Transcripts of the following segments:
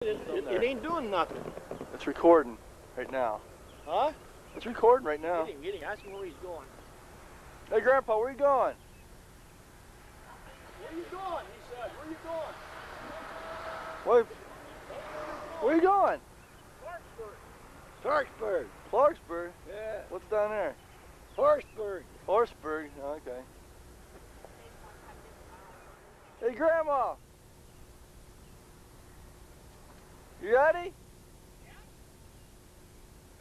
It ain't doing nothing. It's recording right now. Huh? It's recording right now. Get him. Ask him where he's going. Hey, Grandpa, where you going? Where you going? He said. Where you going? Where you going? Clarksburg. Clarksburg? Yeah. What's down there? Horseburg. Horseburg. Oh, okay. Hey, Grandma. You ready? Yeah.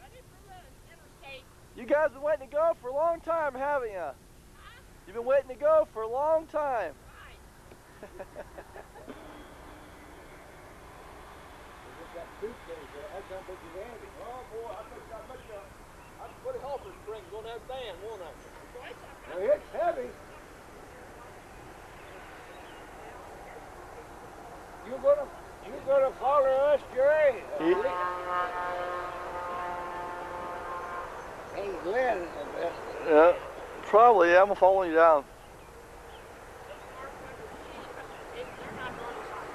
Ready for the interstate. You guys been waiting to go for a long time, haven't you? Huh? You've been waiting to go for a long time. Right. Oh boy, I think I bet you I'd put a helper spring on that van, won't I? Well, it's heavy. You gonna follow us, Jerry? Hey, Glenn. Yeah, probably. Yeah, I'm gonna follow you down.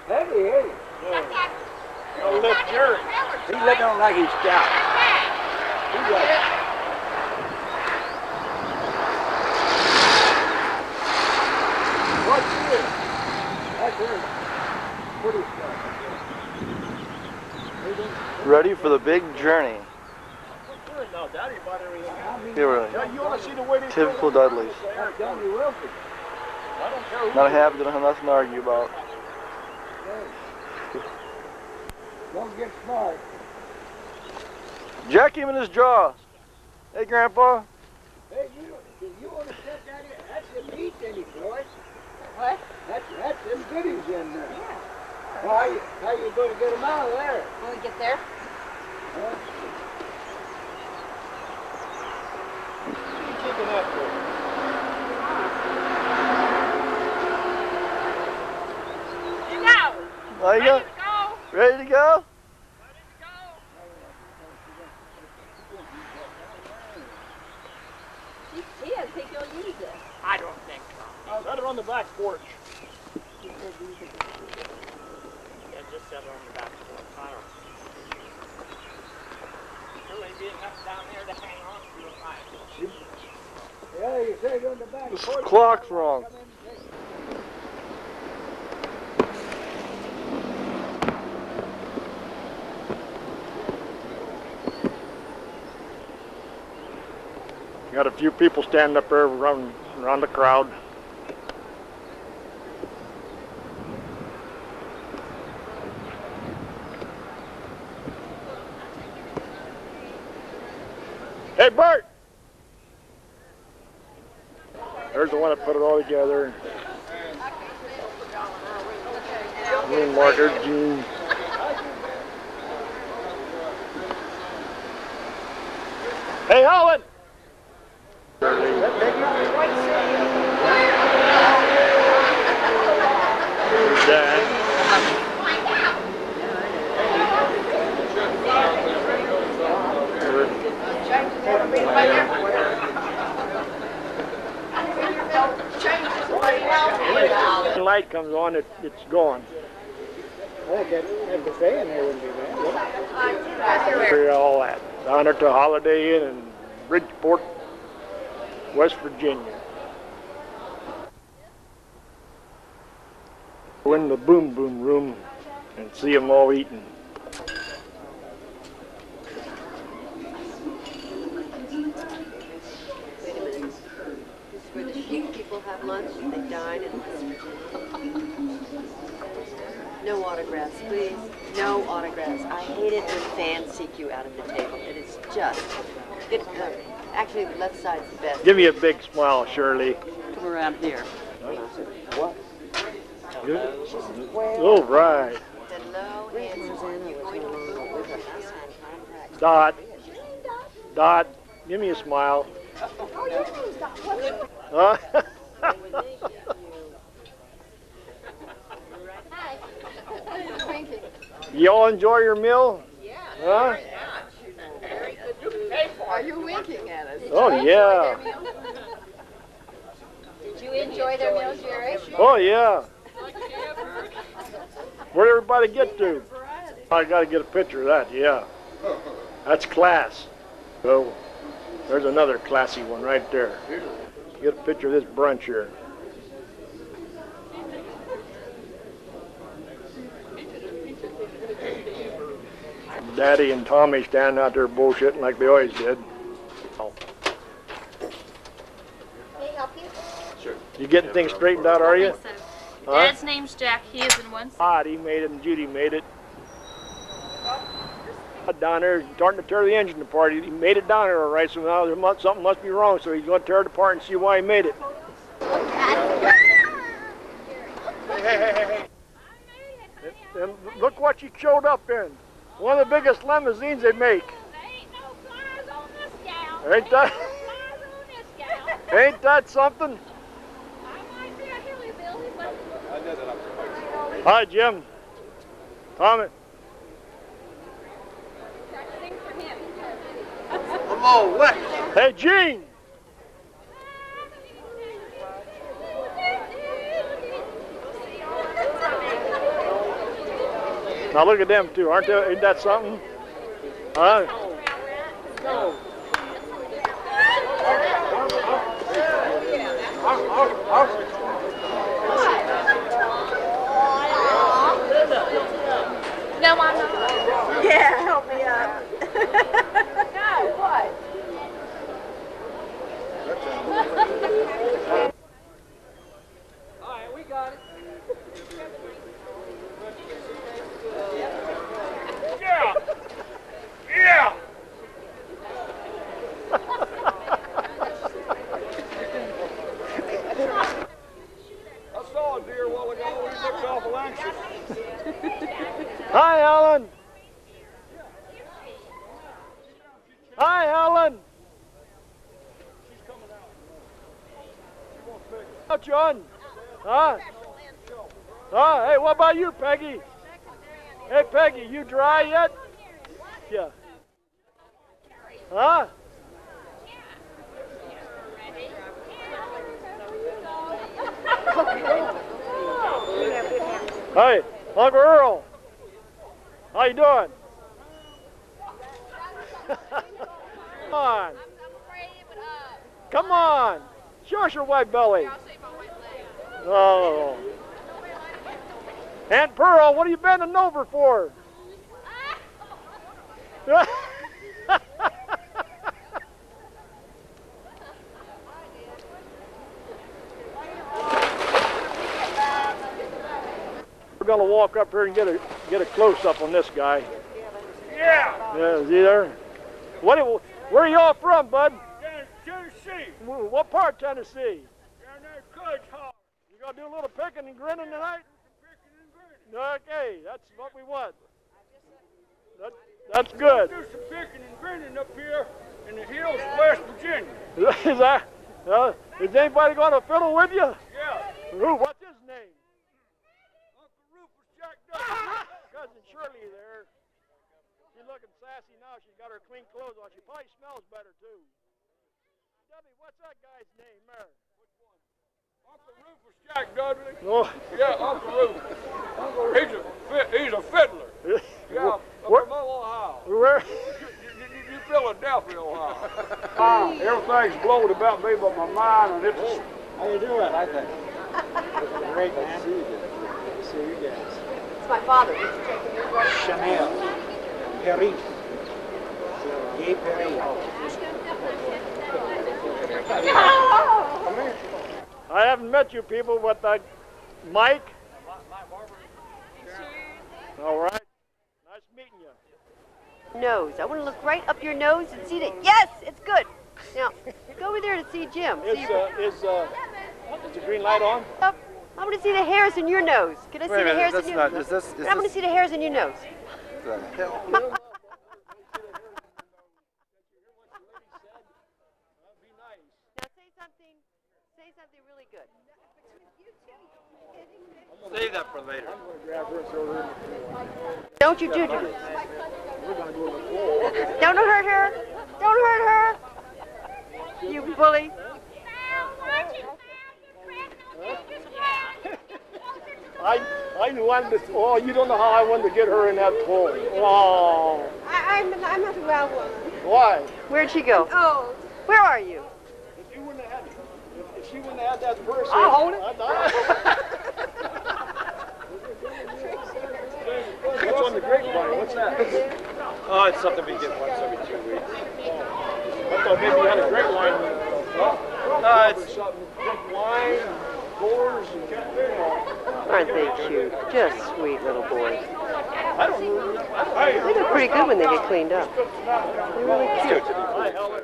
Heavy, hey. Yeah. Don't lift Jerry. He's letting on like he's stout. He's like, what's this? That's her. Pretty stuff. Ready for the big journey. No, Daddy bought everything. Yeah, really. You want to see the way they Typical Dudleys. That's Johnny Wilson. I don't care who. Not happy, don't have nothing to argue about. Don't get smart. Jack him in his jaws. Hey, Grandpa. Hey, you want to set that in? That's them meat in it, boys. What? That's them goodies in there. Yeah. How you going to get them out of there? When we get there? Huh? What are you taking that for? You know. There you go. Ready to go. Ready to go? Ready to go. He doesn't think you'll use it. I don't think so. Set it on the back porch. Yeah, just set it on the back porch. I don't. There may be enough down there to hang on to if I. Yeah, you set it on the back This porch. clock's wrong. Come in and take it. Got a few people standing up there around the crowd. Hey, Bert! There's the one that put it all together. Me, Margaret, Gene. Hey, Helen! When the light comes on, it's gone. Oh, that the fan there wouldn't be bad. Figure all that. Down at the Holiday Inn in Bridgeport, West Virginia. Go in the boom boom room and see them all eating. Wait a minute. This is where the chic people have lunch, they dine, and no autographs, please. No autographs. I hate it when fans seek you out of the table. It is just. Actually, the left side's the best. Give me a big smile, Shirley. Come around here. What? All right. Hello, handsome. You went with us. Dot. Dot. Give me a smile. Oh, your name's Dot. Huh? Hi. Thank you. You all enjoy your meal? Yeah. Huh? Very good food. Are you winking at us? Oh, yeah. Did you enjoy their meal, Jerry? Oh, yeah. Where'd everybody get to? Variety. I got to get a picture of that, yeah. That's class. So, there's another classy one right there. Get a picture of this brunch here. Daddy and Tommy standing out there bullshitting like they always did. Can I help you? Sure. You getting things straightened out, are you? I think so. Dad's name's Jack. He is in one side. He made it and Judy made it. Down there starting to tear the engine apart. He made it down there all right, so now something must be wrong, so he's going to tear it apart and see why he made it. Hey. And look what you showed up in. One of the biggest limousines they make. Ain't no flies on this gal. Ain't that? Flies on this gal. Ain't that something? I might be a hillbilly, but Hi, Jim. Tommy. sing for him. Come on, what? Hey, Gene. Now look at them two, aren't they? Ain't that something? Huh? No, I'm not. Yeah, help me up. No, what? All right, we got it. Yeah. I saw a deer a while ago. He looked awful anxious. Hi, Alan. Hi, Alan. How, John? Huh? Huh? Hey, what about you, Peggy? Hey, Peggy, you dry yet? Yeah. Huh? Hey, Uncle Earl. How you doing? Come on. Come on. Show us your white belly. Oh. Aunt Pearl, what are you bending over for? We're gonna walk up here and get a close up on this guy. Yeah, is he there? Where are y'all from, bud? Tennessee. What part of Tennessee? Down there, Cudge Hall. You gonna do a little picking and grinning tonight? Okay, that's what we want. That's good. Do some picking and grinning up here in the hills of West Virginia. Is that? Is anybody gonna fiddle with you? Yeah. Who? What's his name? Uncle Rufus Jack Dudley. Cousin Shirley there. She's looking sassy now. She's got her clean clothes on. She probably smells better too. Debbie, what's that guy's name there? Uncle Rufus Jack Dudley. Oh. Yeah, Uncle Rufus. He's a fiddler. Yeah, up from Ohio. Where? You Philadelphia, Ohio. Everything's blowed about me but my mind, and it's. How you doing? I think. Great, man. See you guys. See you guys. It's my father. Chanel. Perry. Gay Perry. I haven't met you people, but Mike. All right. Nice meeting you. Nose. I want to look right up your nose and see that. Yes, it's good. Now, go over there to see Jim. Is the green light on? I want to see the hairs in your nose. Can I see the hairs in your nose? I want to see the hairs in your nose. Hell. Now say something really good. Save that for later. Don't you do this. Don't hurt her. Don't hurt her. You bully. I wanted to, oh, you don't know how I wanted to get her in that pool. Oh. I'm not a well woman. Why? Where'd she go? Oh. Where are you? If you wouldn't have had, if she wouldn't have had that purse, I'll hold it. What's on the grapevine? What's that? Oh, it's something we get once every 2 weeks. I thought maybe you had a grapevine. It's Drink wine, gourds, and Aren't they cute? Just sweet little boys. I don't know. They look pretty good when they get cleaned up. They're really cute. Hi, Helen.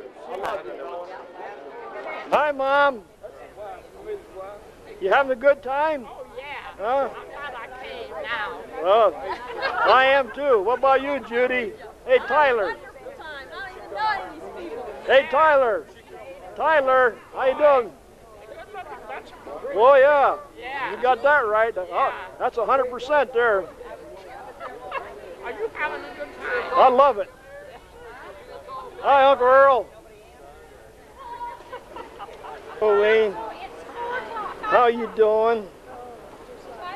Hi, Mom. You having a good time? Oh, yeah. Huh? I'm glad I came now. Well, I am too. What about you, Judy? Hey, Tyler. Hey, Tyler. Tyler, how you doing? Oh, yeah. Yeah. You got that right. Oh, that's 100% there. Are you having a good time? I love it. Hi, Uncle Earl. Colleen, how you doing?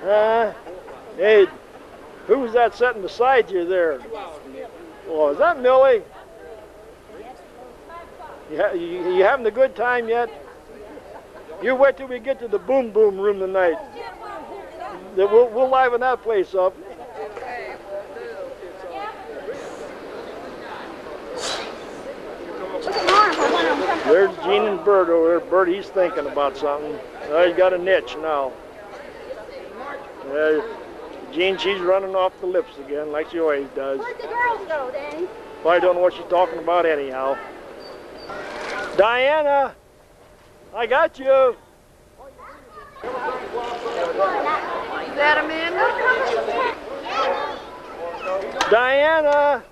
Hey, who's that sitting beside you there? Oh, is that Millie? You having a good time yet? You wait till we get to the boom boom room tonight. We'll liven that place up. There's Gene and Bert over there. Bert, he's thinking about something. Oh, he's got a niche now. Gene, she's running off the lips again, like she always does. Where'd the girls go, Danny? I don't know what she's talking about anyhow. Diana, I got you. Is that Amanda? Diana,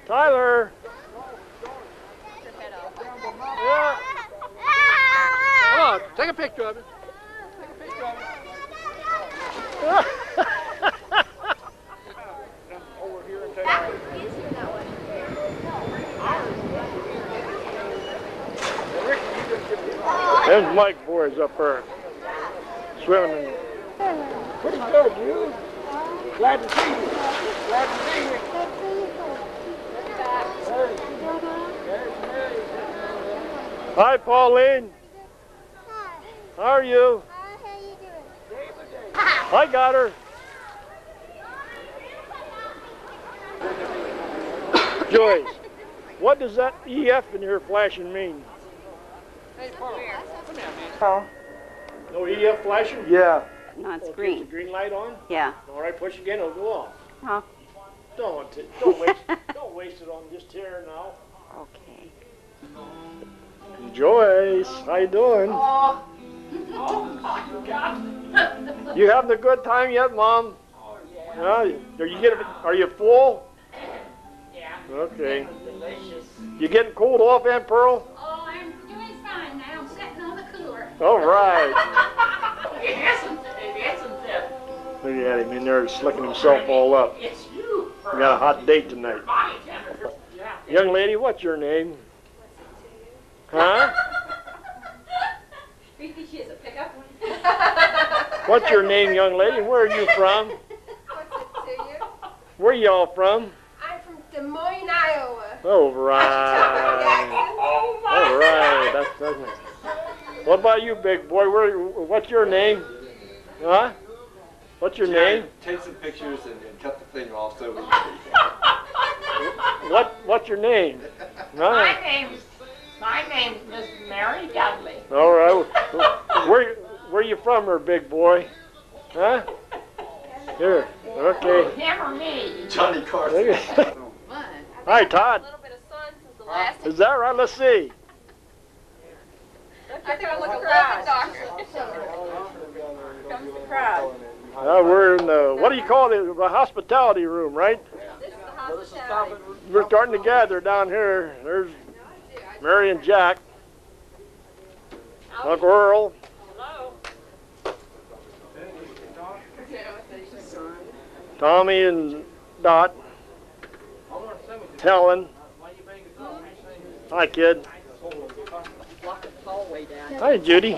Tyler. Yeah. Come on, take a picture of it. There's Mike boys up there swimming. Pretty good, dude. Glad to see you. Glad to see you. Hi, Pauline. How are you? How you doing? I got her. Joyce, what does that EF in here flashing mean? Hey, Paul. Come here, man. Oh, No EF flashing? Yeah. no, it's Okay, green. is the green light on? Yeah. All right, push again, it'll go off. Oh, Don't waste it on just here now. okay. Joyce, how you doing? Oh, my God. You having a good time yet, Mom? Oh, yeah. Are you full? Yeah. Okay. Delicious. You getting cooled off, Aunt Pearl? Oh, I'm doing fine now. I'm sitting on the cooler. All right. It isn't it? Look at him in there slicking himself all up. It's you. We got a hot date tonight. Body temperature. Yeah. Young lady, what's your name? Huh? Do you think she has a pickup? What's your name, young lady? Where are you from? What's it to you? Where y'all from? I'm from Des Moines, Iowa. All right. Oh, my All right. That's nice. What about you, big boy? What's your name? Huh? What's your name? Take some pictures and cut the thing off so we What's your name? Huh? My name's Miss Mary Dudley. All right. Where you from, there, big boy? Huh? Here. Okay. Him or me? Johnny Carson. Hi, Todd. A little bit of sun since the last. Is that right? Let's see. I think I look a little bit darker. Comes the crowd. We're in the, what do you call it? The hospitality room, right? This is the hospitality. We're starting to gather down here. There's Mary and Jack. Uncle Earl. Hello. Tommy and Dot. Helen. Hi, kid. Hi, Judy.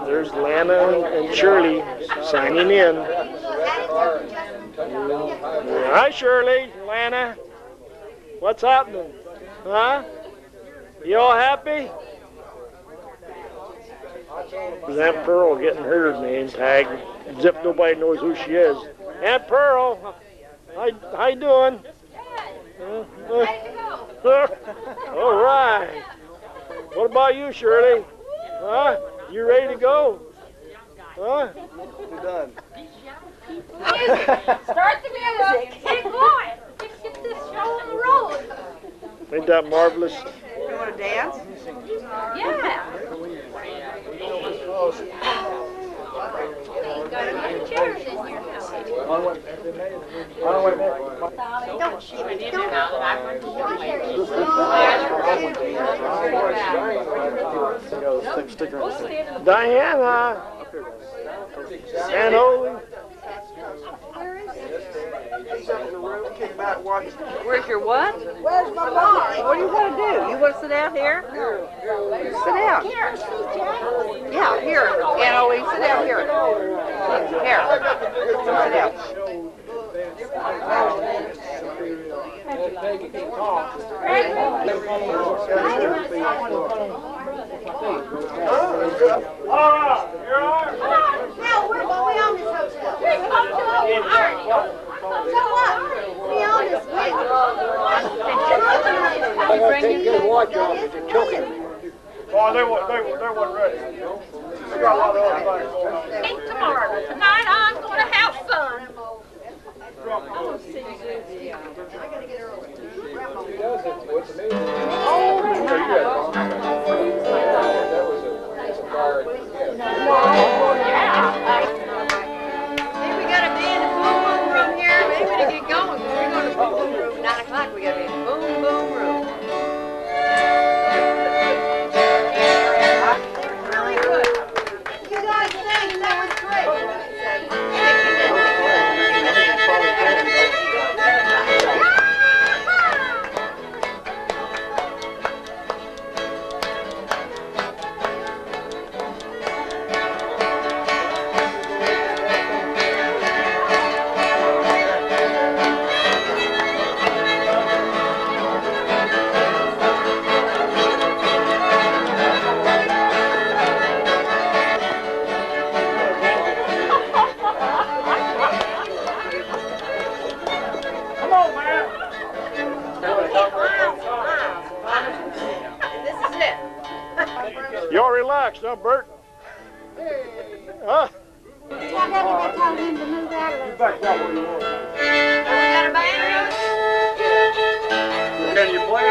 There's Lana and Shirley signing in. Hi, Shirley, Lana. What's happening? Huh? You all happy? There's Aunt Pearl getting her name tag, as if nobody knows who she is. Aunt Pearl, how you doing? All right. What about you, Shirley? Huh? You ready to go? Huh? We're done. Start the music. Keep going. Get this show on the road. Ain't that marvelous? You want to dance? Yeah. Got any chairs in your house? Don't cheat me. Diana. And Ollie. Where's your what? Where's my mom? What do you want to do? You want to sit down here? Sit down. Yeah, here. Aunt Ollie, sit down here. Here. Sit down. Now, we're going on this hotel. We're going to so what? We own this place. I gotta take good watch on it. They're choking me. Oh, they weren't ready. They got a lot of other things going on. Ain't tomorrow. Tonight I'm going to have fun. Maybe we gotta be in the boom boom room here. Maybe to get going. We're going to boom boom room. 9 o'clock. We gotta be in the boom boom room. Really good. You guys sang, that was great. This is it. Y'all relax, huh, Bert? Huh? Tell Debbie they told him to move out of the... We got a band? Can you play it?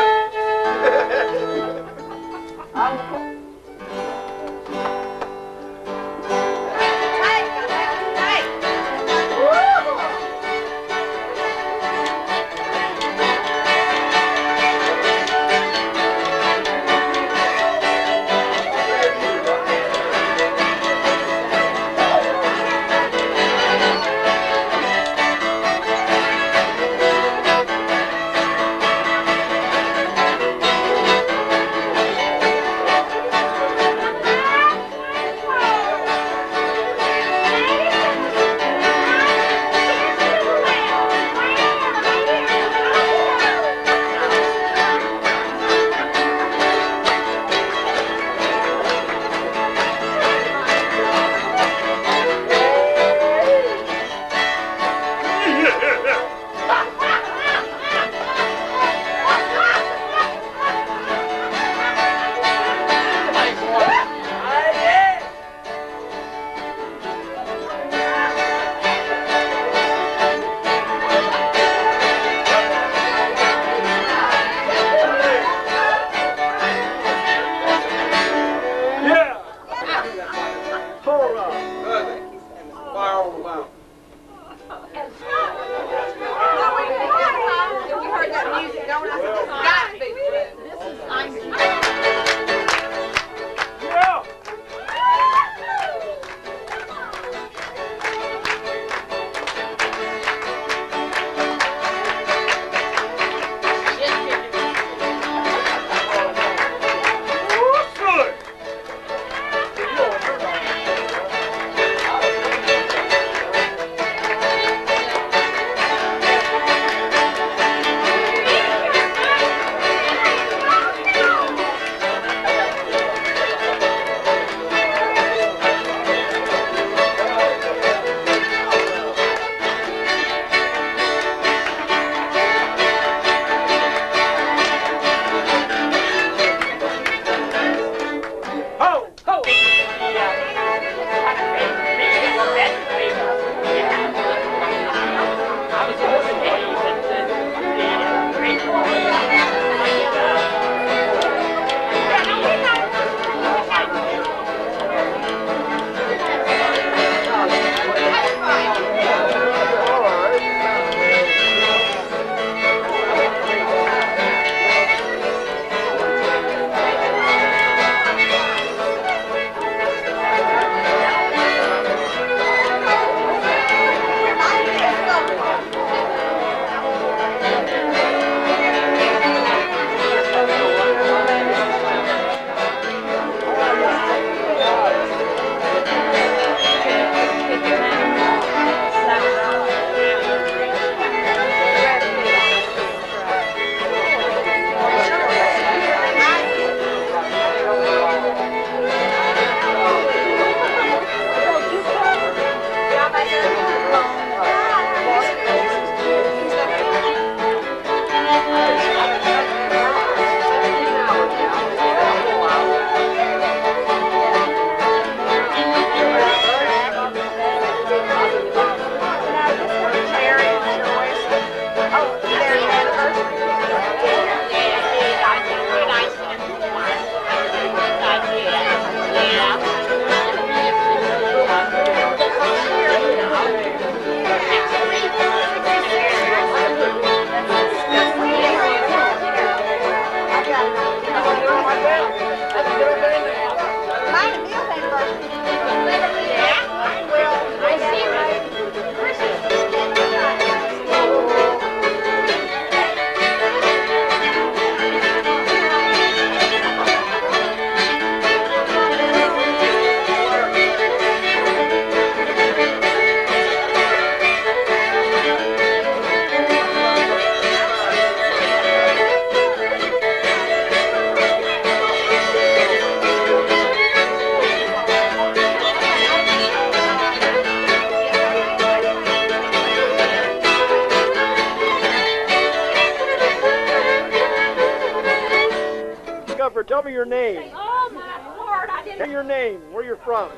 your name. Oh, my Lord, I didn't. Say your name, where you're from.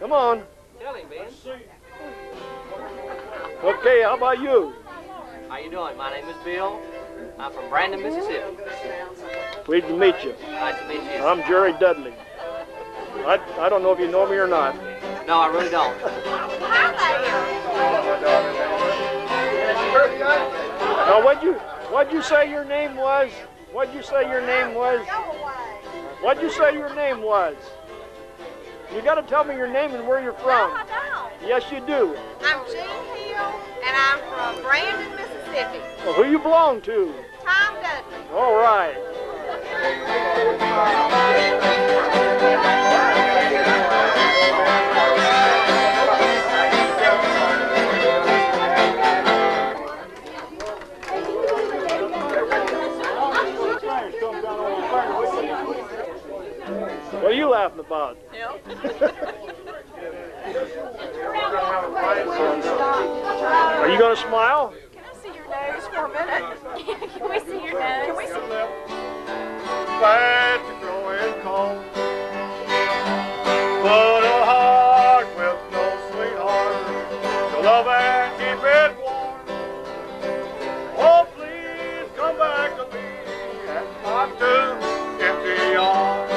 Come on. Tell him, Ben. Okay, how about you? How you doing? My name is Bill. I'm from Brandon, Mississippi. Pleased to meet you. Nice to meet you. I'm Jerry Dudley. I don't know if you know me or not. No, I really don't. Now, what'd you say your name was? What'd you say your name was? What'd you say your name was? You got to tell me your name and where you're from. No, I don't. Yes, you do. I'm Jean Hill, and I'm from Brandon, Mississippi. Well, who you belong to? Tom Dudley. All right. What are you laughing about? Are you going to smile? Can I see your nose for a minute? Can we see your nose? Can we see? Glad to grow in cold. But a heart with no sweetheart to love and keep it warm. Oh, please come back to me and not to empty arms.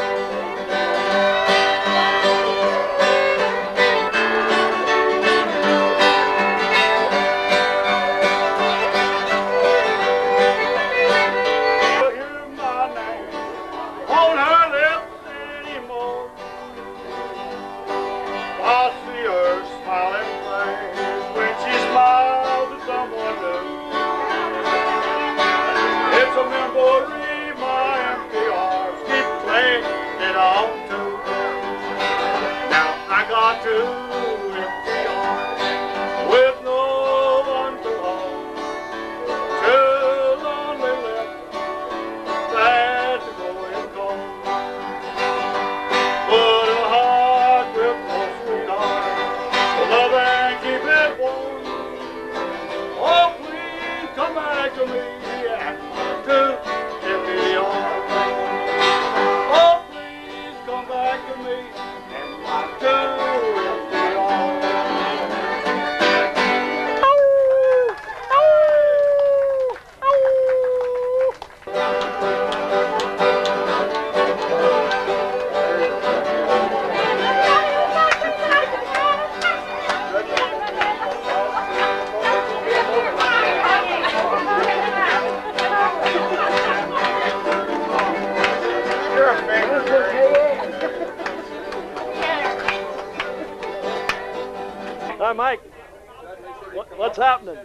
To empty arms with no one to hold, too lonely left, glad to go in cold. But a heart with no sweetheart to love and keep it warm. Oh, please come back to me and to empty arms. Oh, please come back to me and not to. Hi, Mike. What's happening?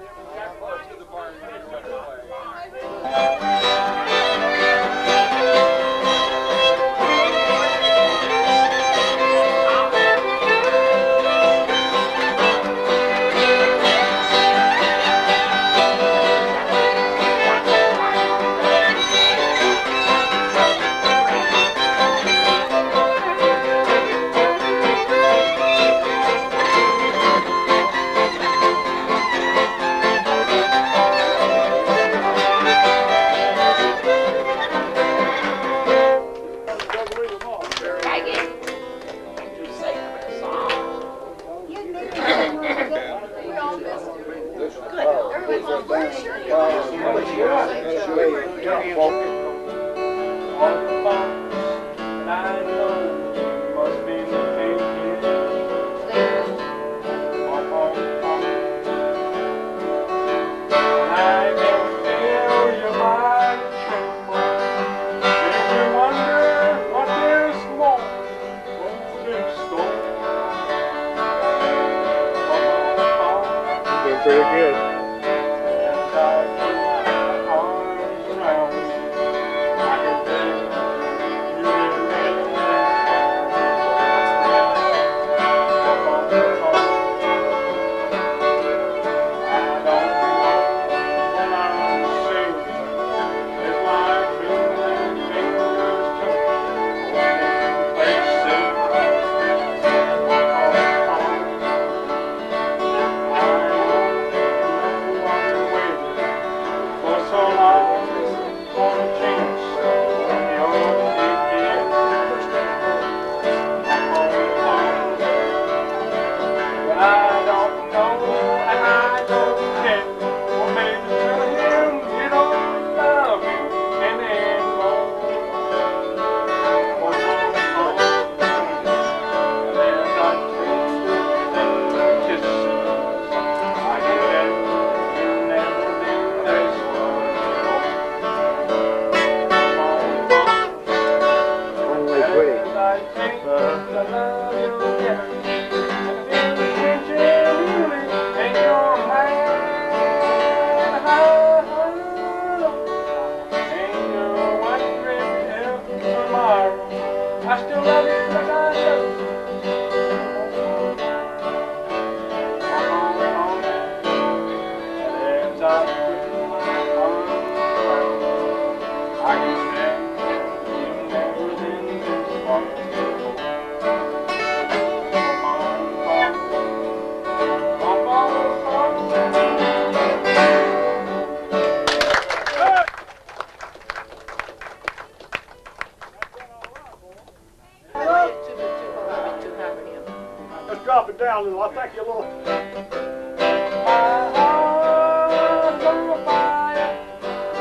Pretty good. I still love you like I do. As I put my arms around you, I can bet you've never been this far before. Let's drop it down a little. I'll thank you a little. My heart's on fire,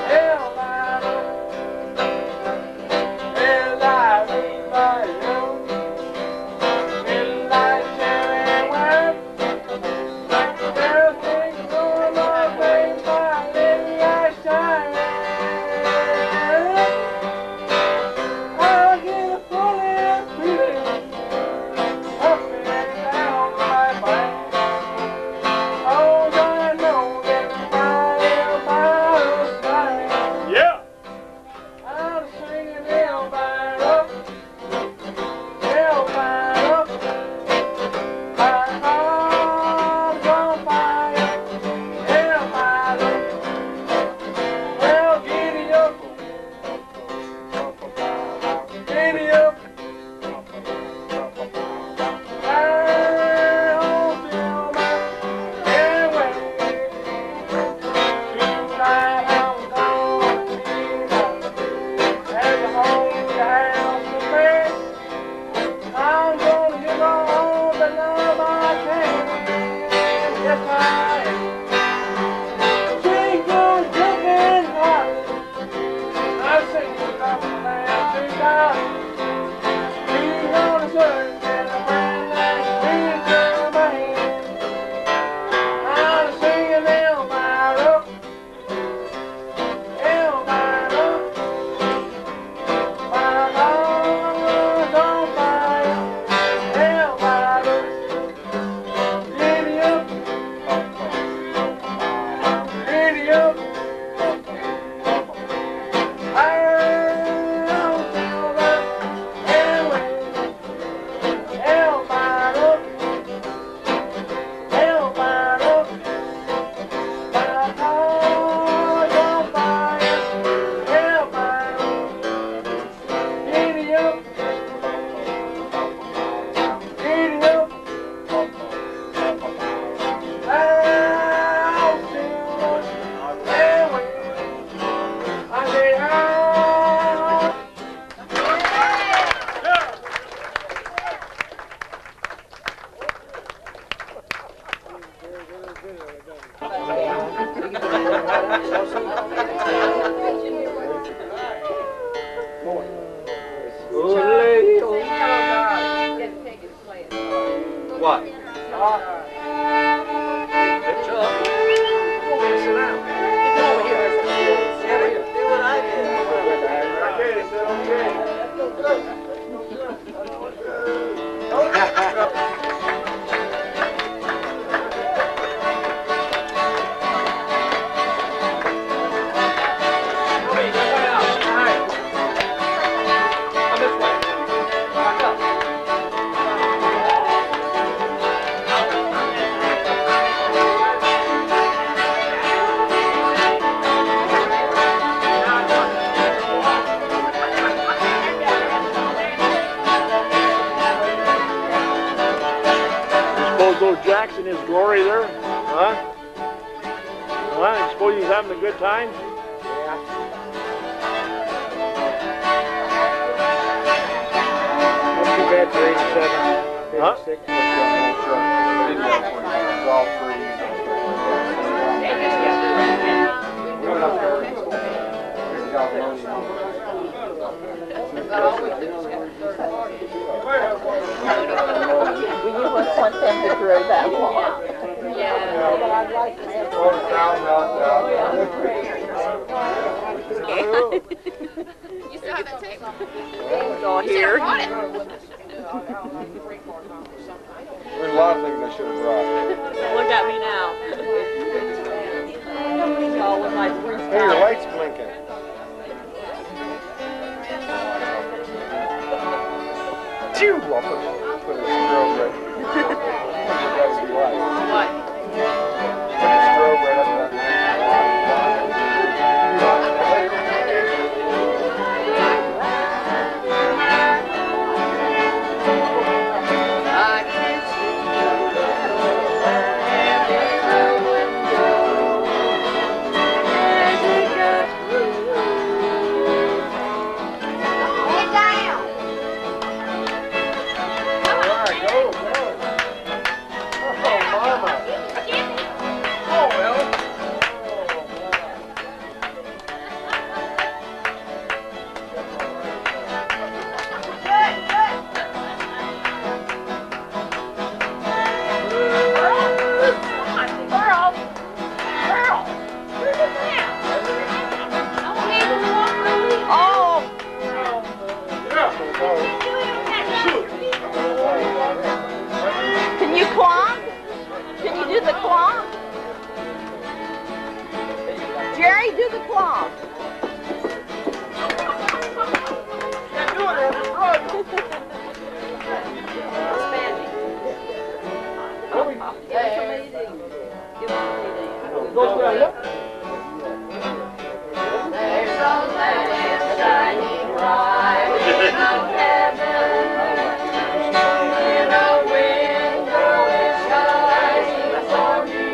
hell, my love. As I read my own, it's like cherry wine. Everything's going my way, my lady, I shine. I'll get a full and feeling up and down my back. Oh, I know that I am out of sight. Yeah. I'm singing hellfire up, hellfire up. My heart's on fire, hellfire up. Well, giddy up, giddy up. I'll fill my airway. Tonight I'm gonna be as a home to house to pay. I'm gonna give all the love I can. Yes, I am. She goes jumping hard. I sing about the land to God. He's on the surge and a man like me to my hand. I'm singing hellfire up, hellfire up. My heart's on fire, hellfire up. Giddy up, giddy up. I'll fill the airway. Hellfire up, hellfire up. My heart's on fire, hellfire up. Giddy up, giddy up. I'll fill the airway. I say, ah. What? Suppose little Jack's in his glory there? Huh? Huh? Suppose he's having a good time? Not too bad for 87. Huh? 56. Well, you wouldn't want them to grow that long. Yeah. But I'd like to have You still have that tape? It's all here. You should have brought it. lot of things I should have brought. Look at me now. All with my free Hey, your stuff. light's blinking. Phew! I'll put a strobe right. What? Put a strobe right up that. Can you clomp? Can you do the clomp? Jerry, do the clomp. There's a lamp shining bright in heaven. In a window it shines for me.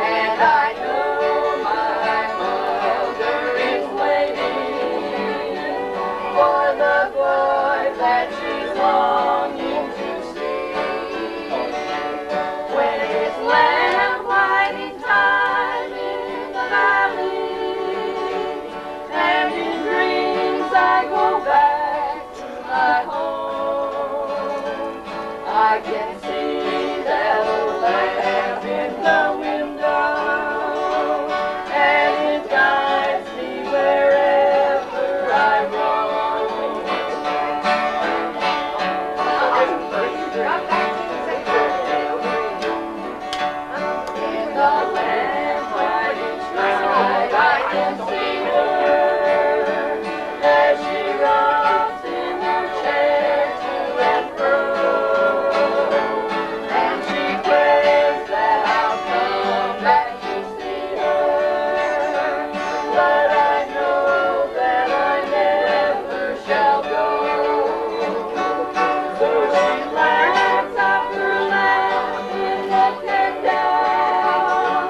And I know my mother is waiting for the boy that she's longing to see. When it's lamp lighting time in the valley, and in dreams I go back to my home, I can see that old lamp in the window, and it guides me wherever I roam. In the lamp lighting night, I can see her as she rocks in her chair to and fro, and she prays that I'll come back to see her, but I know that I never shall go. So she lights up her lamp in the dead down,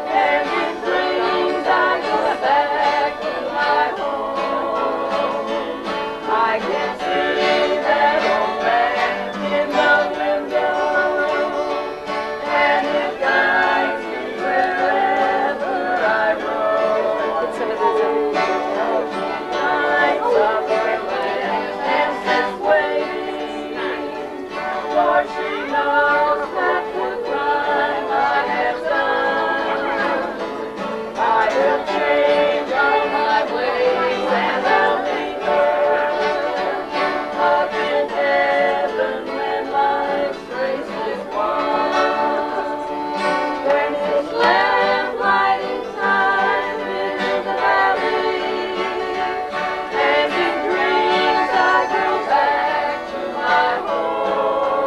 and in dreams I go back to my home. I can see that old lamp in the window, and it guides me wherever I roam. Lights up her lamp and sits waiting, for she knows that the crime I have done, I will change all my ways and I'll meet her up in heaven when life's race is won. When it's lamp lighting time in the valley, and in dreams I go back to my home,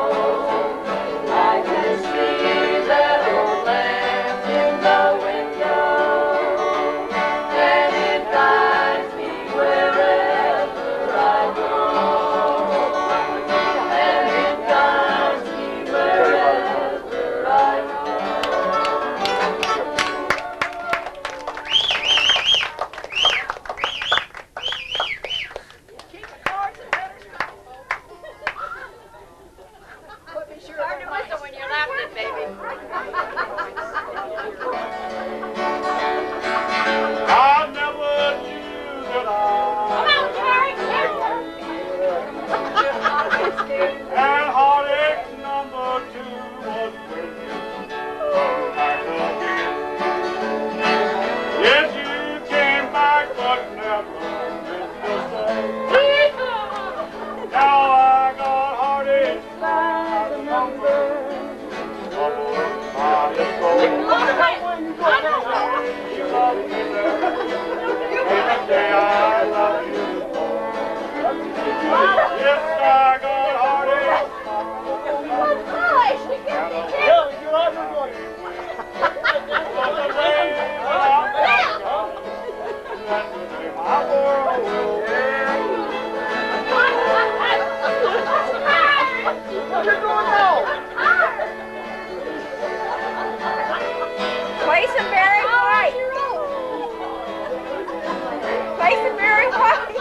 What you doing now? Play some Barry White. Play some Barry White.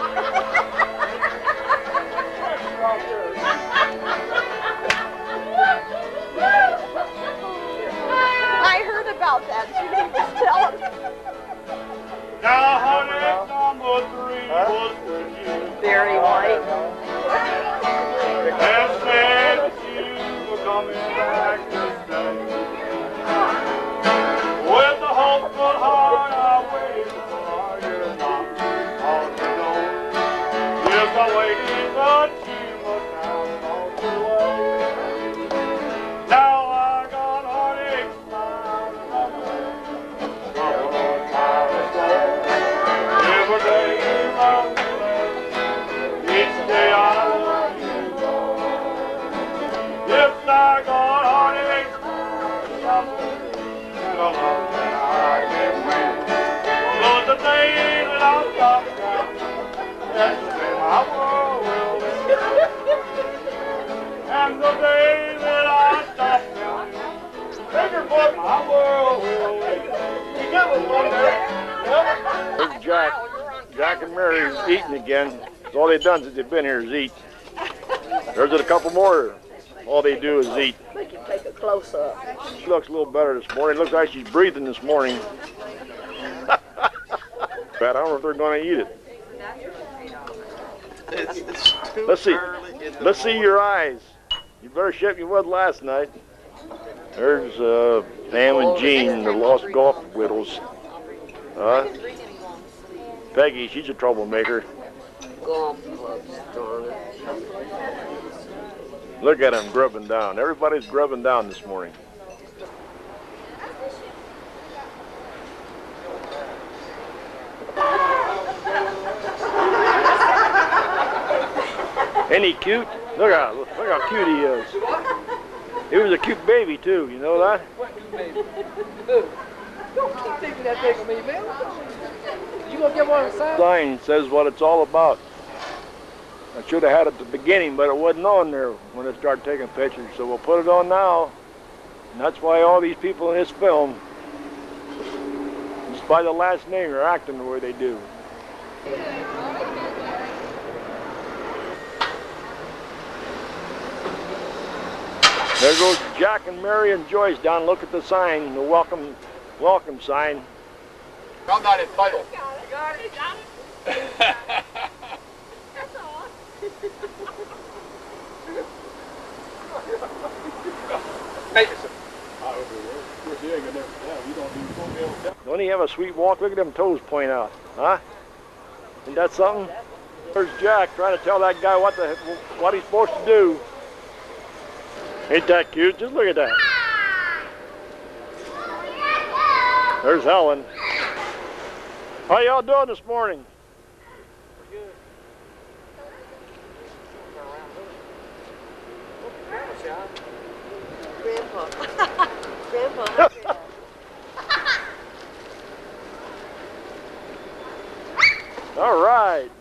I heard about that. Judy was telling me. Now, honey, number 3 was with you. Barry White. And said that you were coming back to stay. With a hopeful heart, I waited for you not on the door. Yes, I waited, but you must have walked away. Now I got heartache smiles on my every day I'm each day I love you more. Yes, I got heartache and a love that I can win. But the day that I stop crying, that's the day my world will end. And the day that I stop crying, bigger but my world will end. You give us one there. There's Jack. Jack and Mary's eating again. That's all they've done since they've been here is eat. There's a couple more. All they do is eat. Make him take a close up. She looks a little better this morning. It looks like she's breathing this morning. But I don't know if they're going to eat it. It's too Let's see. early in the Let's see morning. your eyes. You better ship you was last night. There's Pam and Jean, the lost golf widows. Peggy, she's a troublemaker. Golf clubs, darn it. Look at them grubbing down. Everybody's grubbing down this morning. Ain't he cute? Look how cute he is. He was a cute baby too, you know that? Don't keep thinking that big of me, man. You gonna get one of the signs? Sign says what it's all about. I should have had it at the beginning, but it wasn't on there when I started taking pictures, so we'll put it on now. And that's why all these people in this film, just by the last name, are acting the way they do. There goes Jack and Mary and Joyce down. Look at the sign, the welcome sign. I'm not entitled. Got it. That's all. Hey, Don't he have a sweet walk? Look at them toes point out, huh? Isn't that something? There's Jack trying to tell that guy what he's supposed to do. Ain't that cute? Just look at that. There's Helen. How y'all doing this morning? Grandpa. Grandpa. All right.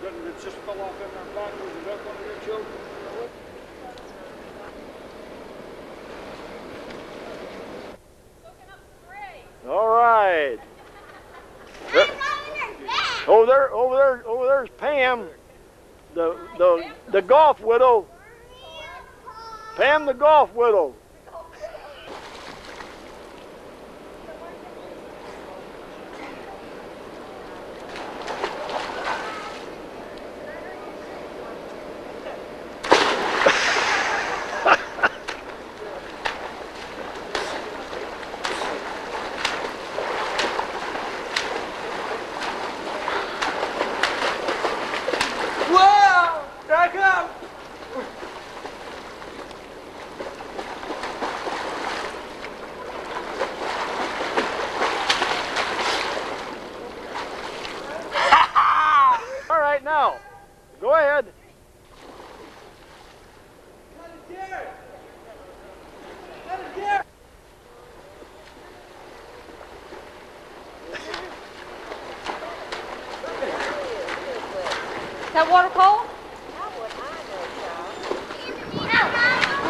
It just fell off in our backwards. Is that one of your children? All right. Over there's Pam, the golf widow. Pam, the golf widow. Whoa! Back up! All right, now, go ahead. Is that water cold?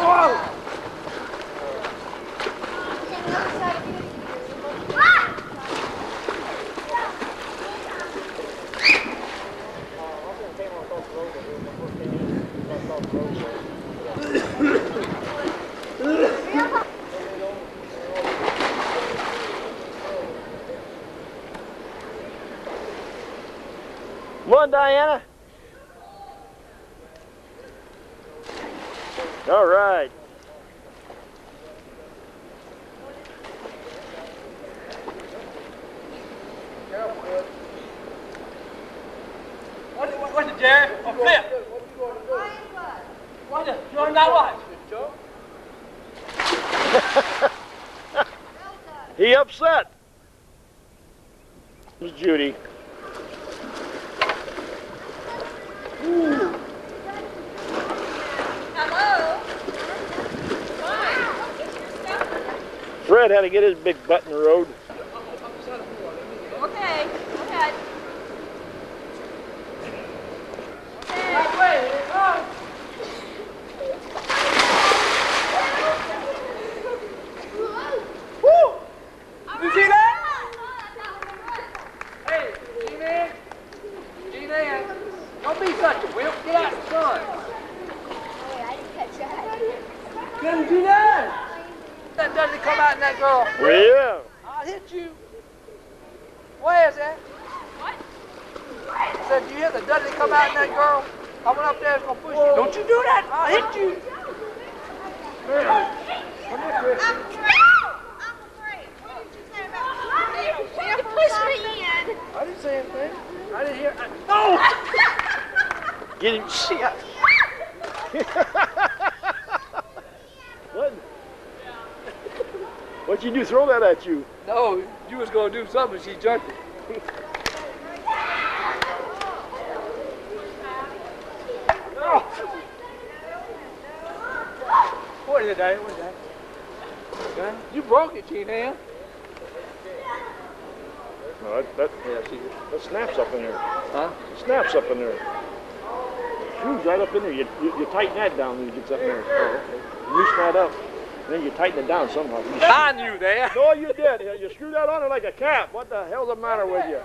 Whoa! Come on, Diana. All right. What's it, Jerry? Oh, Flip. What's it? You want that watch? He upset. This is Judy. Hello. Fred had to get his big butt in the road. Okay. Go ahead. You see that? Hey, G-Man. G-Man. Don't be such a wimp. Get out the sun. Couldn't do that. That Dudley come out in that girl. Well, yeah. I'll hit you. Where is that? What? I said, you hear the Dudley come out in that girl? Coming up there is going to push you. Don't you do that. I'll hit you. Come here, Chris. I'm afraid. What did you say about you pushed me in? I didn't say anything. I didn't hear. No! Get him. Shit. What? What'd you do? Throw that at you? No, you was going to do something. She jumped it. What is it, Daddy? What is that? Gun? You broke it, G-Man. No, that snaps up in there. Huh? It snaps up in there. Screws right up in there. You tighten that down when it gets up there. You loosen that up. Then you tighten it down somehow. I knew that. No, you did. You screwed that on it like a cap. What the hell's the matter with you?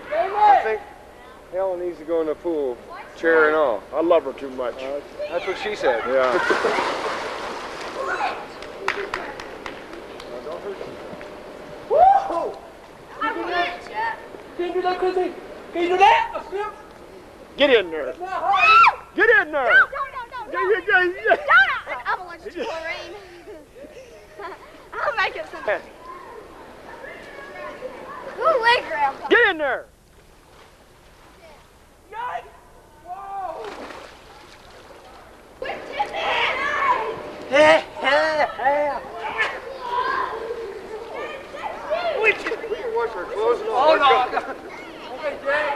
I think Helen needs to go in the pool, chair and all. I love her too much. That's what she said. Yeah. Woo! Can you do that, Chrissy? Can you do that? A slip? Get in there. Get in there. No. Yeah. I'm allergic to chlorine. I'll make it some. Ooh, leg grandpa. Get in there. Yikes! Whoa! We're tipping. We can wash our clothes and all. Hold on. Okay, Jay.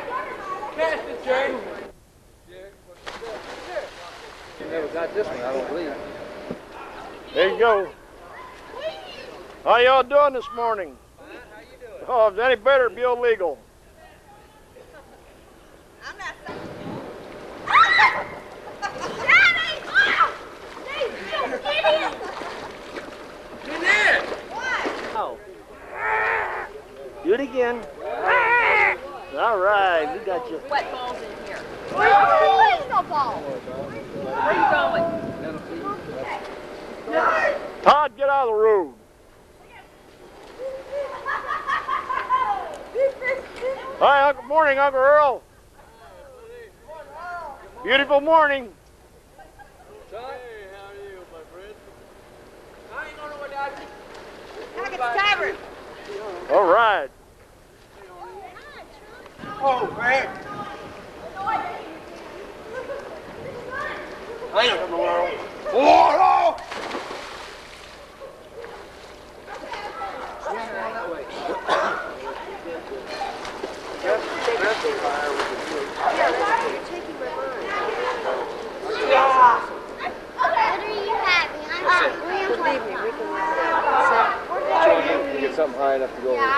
Catch it, Jay. You never got this one, I don't believe. There you go. How y'all doing this morning? How you doing? Oh, if it's any better, it'd be illegal. I'm not saying. Daddy! You idiot! Get in! Oh. Do it again. All right, we got you. Wet balls in here. Where's the ball? Where are you going? Todd, get out of the road. Hi, Uncle. Morning, Uncle Earl. Beautiful morning. Son? Hey, how are you, my friend? I ain't going nowhere, Daddy. Look at the tavern. All right. Oh, man. I ain't coming around. Oh, no! Get something high enough to go over his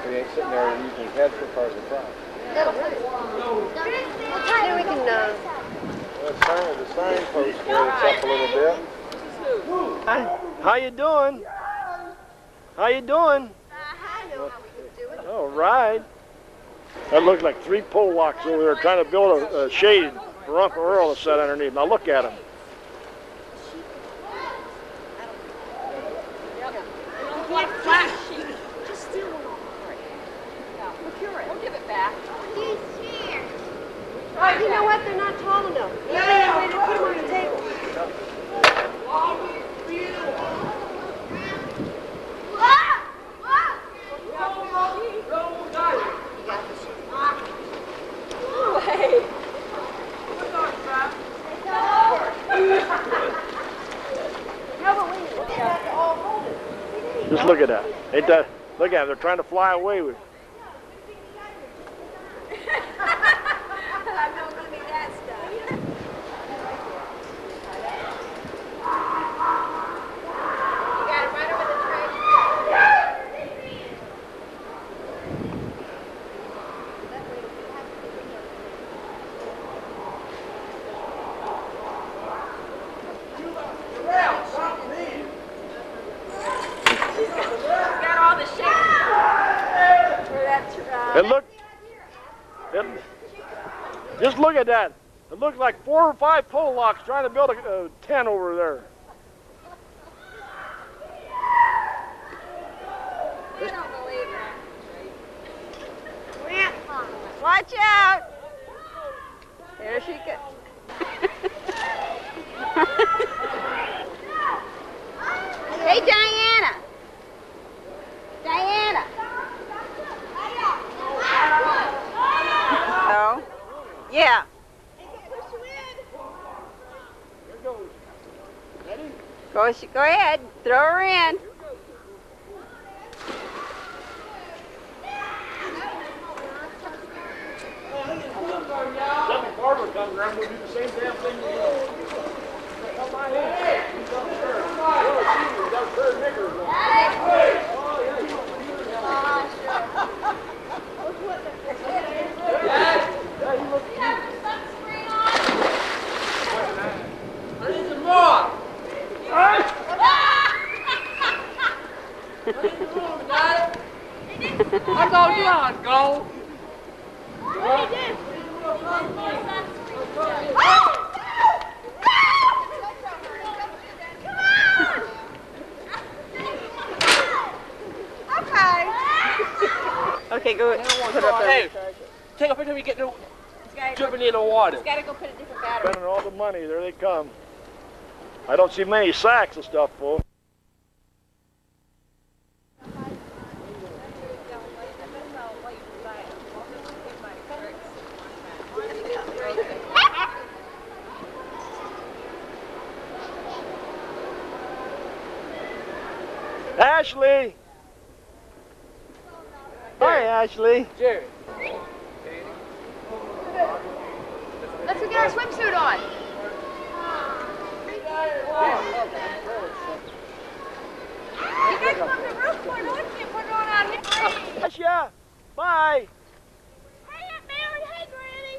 head. he's sitting there using his head for part of the crowd. We'll try and we can, The signpost there, it's up a little bit. Hi. How you doing? How you doing? I know how we can do it. All right. That looked like 3 pole locks over there trying to build a shade for Uncle Earl to sit underneath. Now look at him. We'll give it back. Oh, you know what? They're not tall enough. Yeah, put them on the table. Just look at that. Ain't that? Look at them. They're trying to fly away with. I'm not going to be that stuff. You got it right over the tray. Got all the shapes. It looked. Just look at that. It looked like 4 or 5 pole locks trying to build a tent over there. I don't believe that. Watch out! There she goes. Hey, Diana! Diana! Oh, yeah. Go ahead, throw her in. Then the barber comes around, we'll do the same damn thing we do. Come by here. He's upstairs. He's upstairs, knickers on. Oh, yeah, he's I go, you on, go. Okay, go put it up there. Hey, take a picture of me getting jumping in the water. He's got to go put a different battery. spending all the money. There they come. I don't see many sacks of stuff full. Ashley! Hi, Ashley. Jerry. Let's go get our swimsuit on. You guys come to the roof for it. Put it on out here. Asha, bye. Hey, Aunt Mary. Hey, Granny.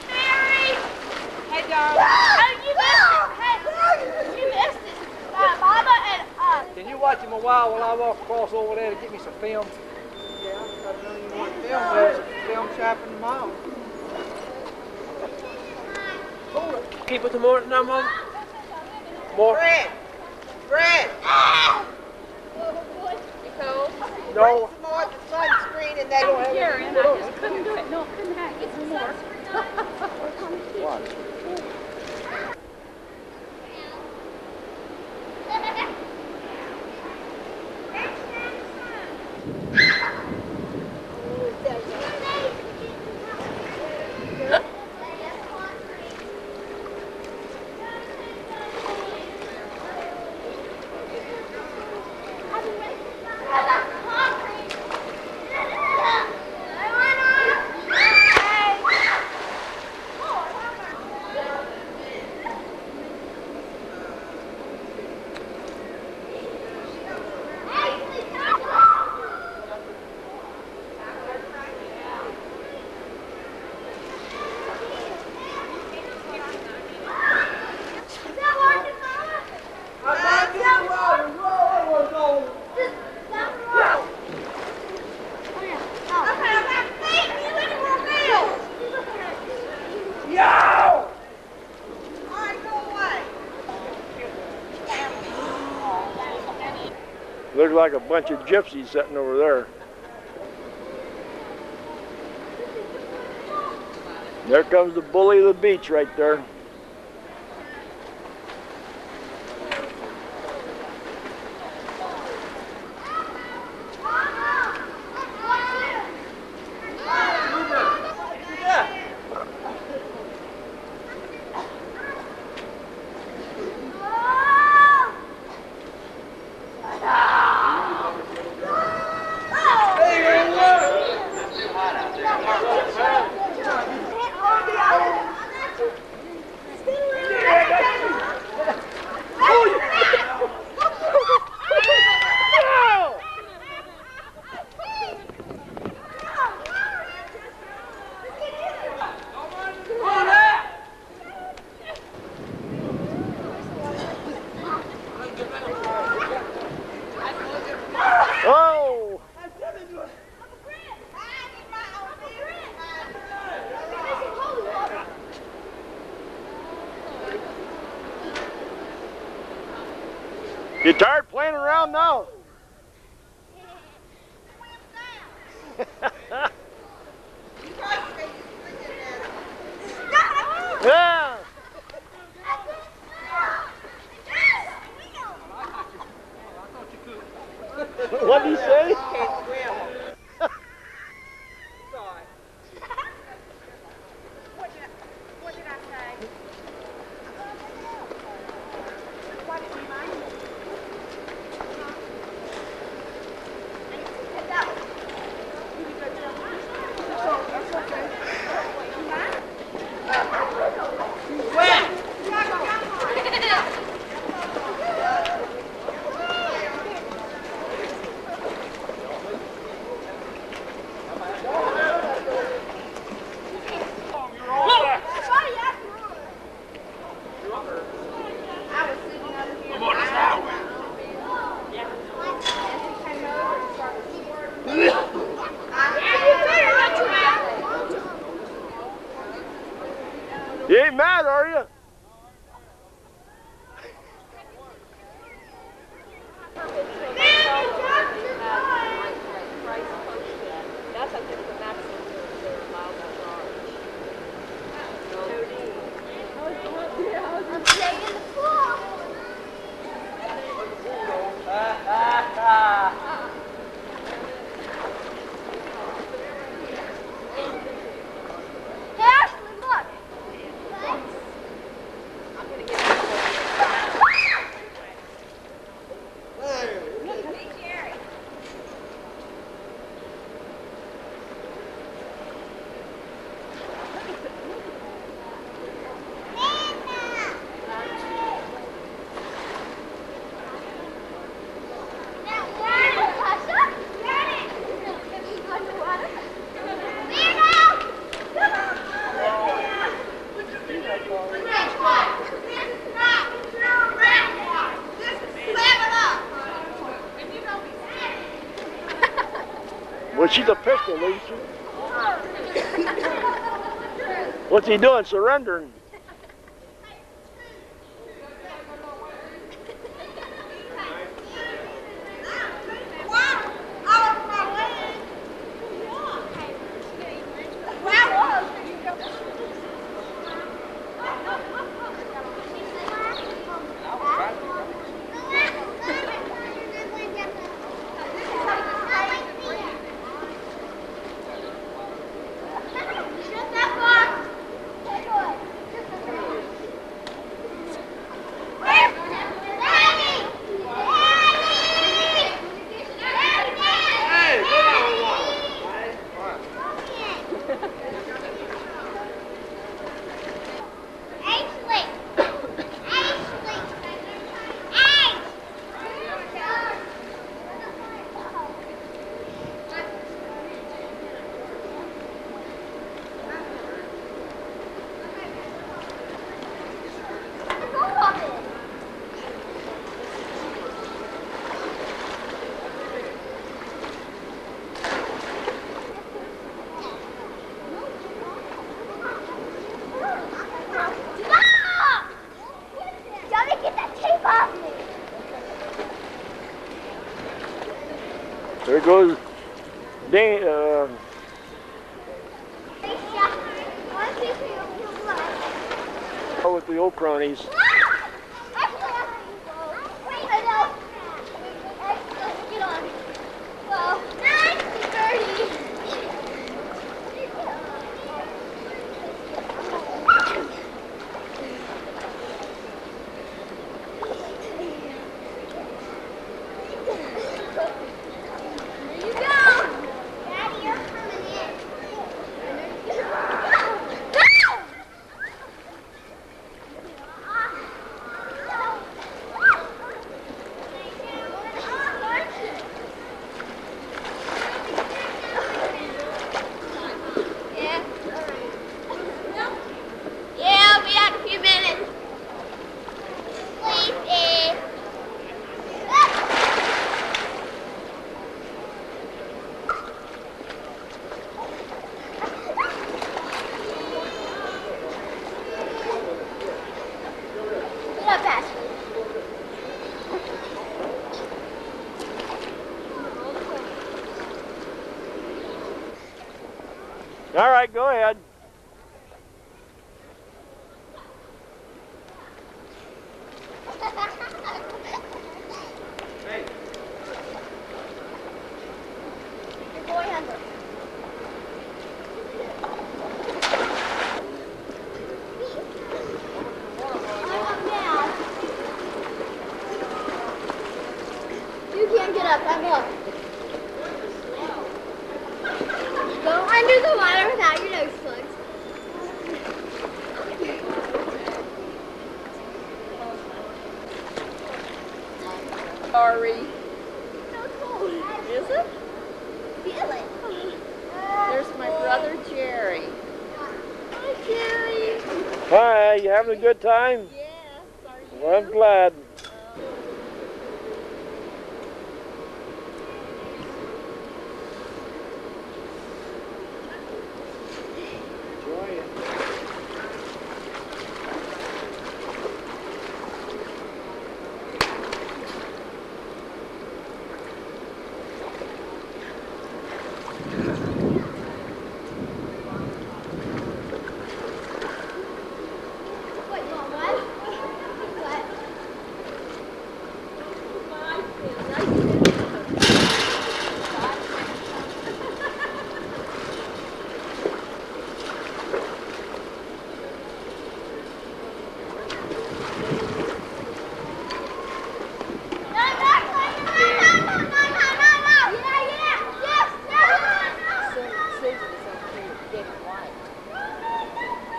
Mary. Hey, darling. Oh, you missed it. Hey, you missed it. Mama and Can you watch him a while I walk across over there to get me some film? Yeah, I know you want film. There's a film shop in the mall. Can you put some more now, Mom? More? Bread. No. More the sunscreen and that. Jerry, and I just couldn't do it. No, couldn't have. Get some more. Looks like a bunch of gypsies sitting over there. There comes the bully of the beach right there. Oh! You tired playing around now? Yeah! What did he say? What did I say? You ain't mad, are you? That's, I think, the maximum they're allowed to I'm staying in the pool. Hey, Ashley, look. I'm going to get it. Well, she's a pistol, isn't she? What's he doing? Surrendering. There goes Dan. With the old cronies. All right, go ahead. Hey. Your boy Hunter. You can't get up, I'm up. Go under the water without your nose plugs. Sorry. So cold. Is it? Feel it. There's my brother Jerry. Hi, Jerry. Hi, you having a good time? Yes, are you? Well, I'm glad. Wait, Mom, what? What?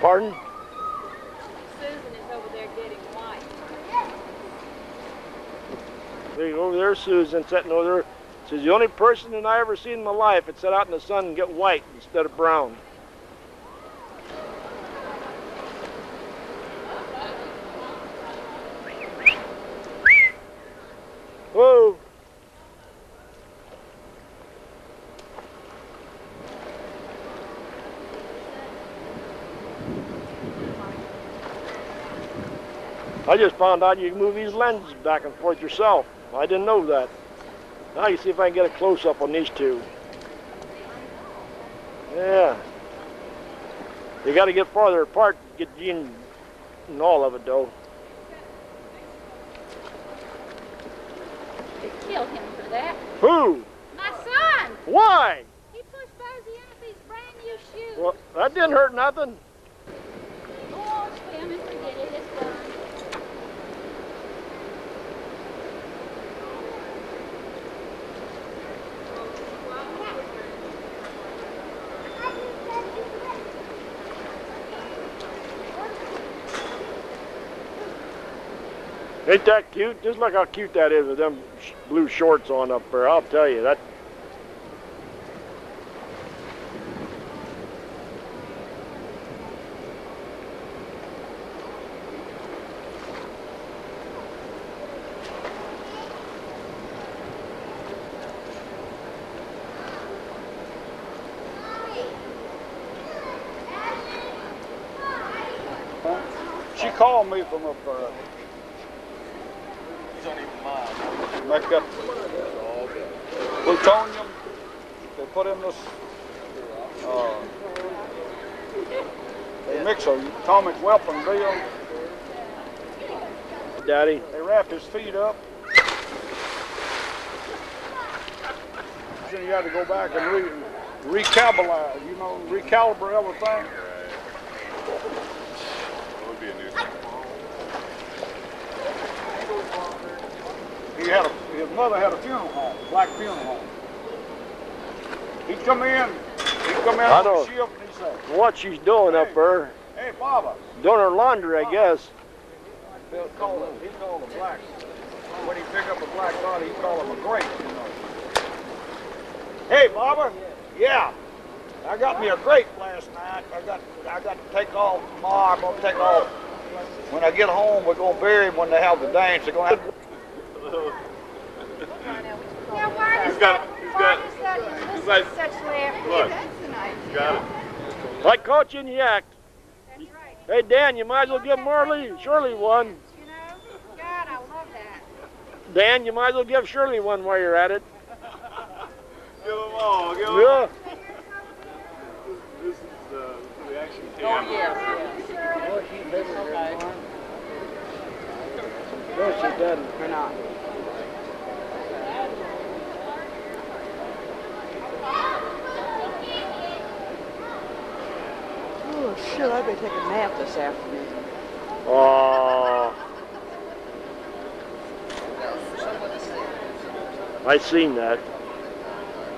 Pardon? Susan is over there getting white. There, over there, Susan, sitting over there. She's the only person that I ever seen in my life that sat out in the sun and get white instead of brown. Whoa! I just found out you can move these lenses back and forth yourself. I didn't know that. Now you see if I can get a close-up on these two. Yeah. You got to get farther apart to get Gene and all of it, though. They killed him for that. Who? My son! Why? He pushed Buzzy off his brand new shoes. Well, that didn't hurt nothing. Go on, swim and forget it. It's done. Ain't that cute? Just look how cute that is with them blue shorts on up there. I'll tell you, that. She called me from up there. You don't even mind. Make up. It's all good. plutonium. They put in this, they mix an atomic weapon deal. Daddy. They wrap his feet up. Then you had to go back and recalibrate, you know, recalibrate everything. That would be a new thing. His mother had a funeral home, black funeral home. He'd come in I know on the shift and he'd say, what she's doing up there. "Hey, Baba." Doing her laundry, I guess. He called them black. When he picked up a black body, he called him a grape, you know. "Hey, Baba." "Yeah, I got me a grape last night. I got to take off tomorrow. I'm gonna take off. When I get home, we're gonna bury him when they have the dance. They're gonna have." He's got such laughter. look. That's nice. Got it. Like coach in the act. That's right. Hey, Dan, you might as well give Shirley one. You know, God, I love that. Dan, you might as well give Shirley one while you're at it. Give them all. Give them Yeah. all. This is the action cam. Oh, yeah. No, she doesn't. Or not. Oh, shit, I better take a nap this afternoon. Oh. I seen that.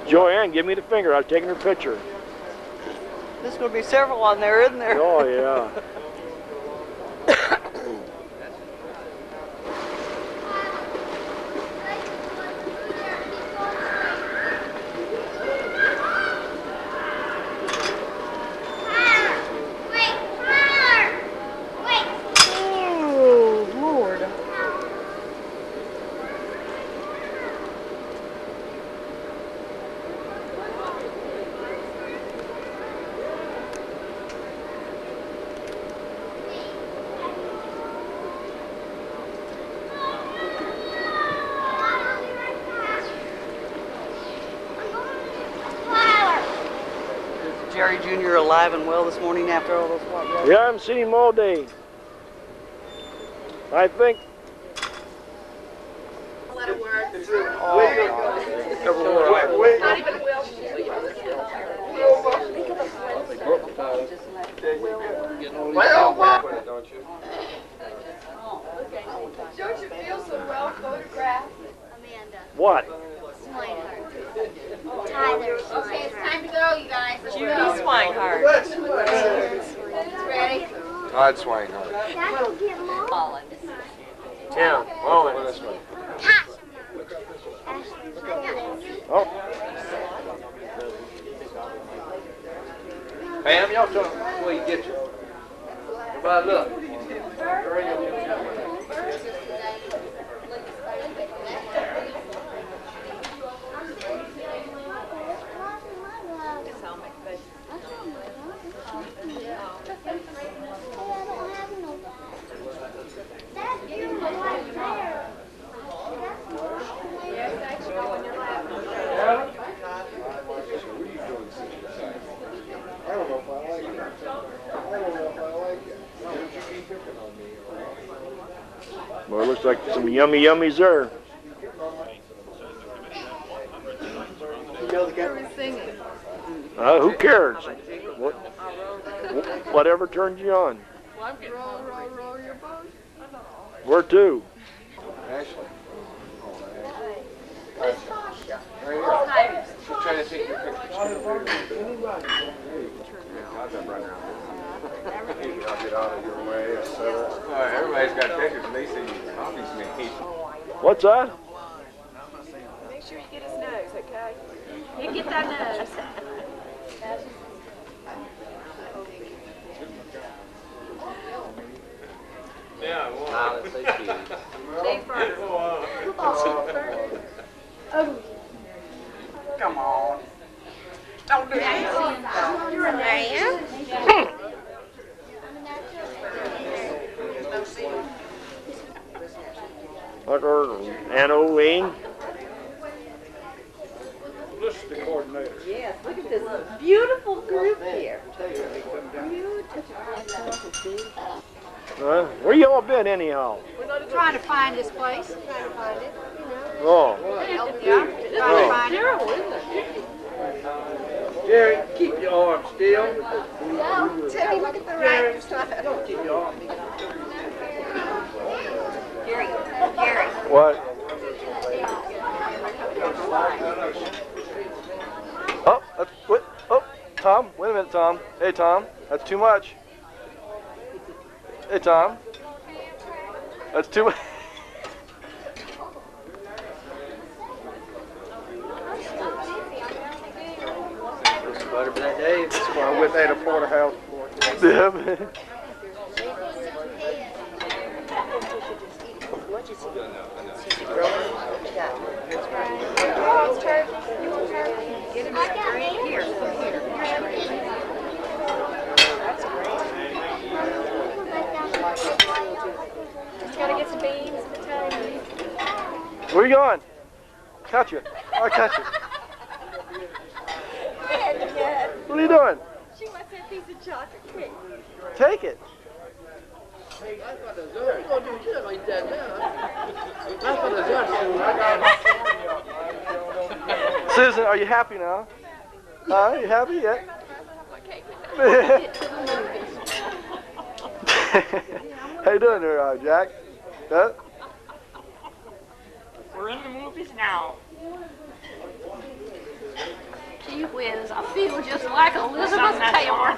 Joanne, give me the finger. I was taking her picture. There's going to be several on there, isn't there? Oh, yeah. Oh, Lord. Is Jerry Jr. alive and well this morning after all those hot runs? Yeah, I haven't seen him all day. I think. Let it work. Not even Will. Don't you feel so well photographed? Amanda. What? Swinehart. Tyler Swinehart. Okay, it's time to go, you guys. Let's Judy go. Swinehart. Ready? Todd Swinehart. That'll get long. Tim, Roland. Tasha. Ashley Jones. Oh. Pam, y'all tell me where you get you. Well, look. Well, it looks like some yummy yummies there. Who cares? Whatever turns you on. Roll your boat. Where to? Ashley. She's trying to take your pictures. I'll get out of your way, etc. Everybody's got pictures and they say copies made. What's that? Make sure you get his nose, okay? You get that nose. Yeah, well. Stay first. Come on. Don't do that. You're a man. Anna Wayne. publicity coordinator. Yes, look at this beautiful group here. Where you all been anyhow? Trying to find this place. Trying to find it, Oh. Yeah, trying to find it. Jerry, keep your arm still. No, Timmy, look at the right side. Don't keep your arm. Gary, Gary. What? Oh, that's, what? Oh, Tom, wait a minute, Tom. Hey, Tom, that's too much. Hey, Tom. That's too much. Butter for that day. That's why I went at a porterhouse for. Yeah, man. Get him a drink here. That's great. Just gotta get some beans at the time. Where you going? Catch you. I'll catch you. What are you doing? She wants that piece of chocolate, quick. Take it. That's what the Zord. You gonna do just like that now? That's what the Zord. Susan, are you happy now? Huh? You happy yet? How you doing there, Jack? Huh? We're in the movies now. Gee whiz, I feel just like Elizabeth Taylor.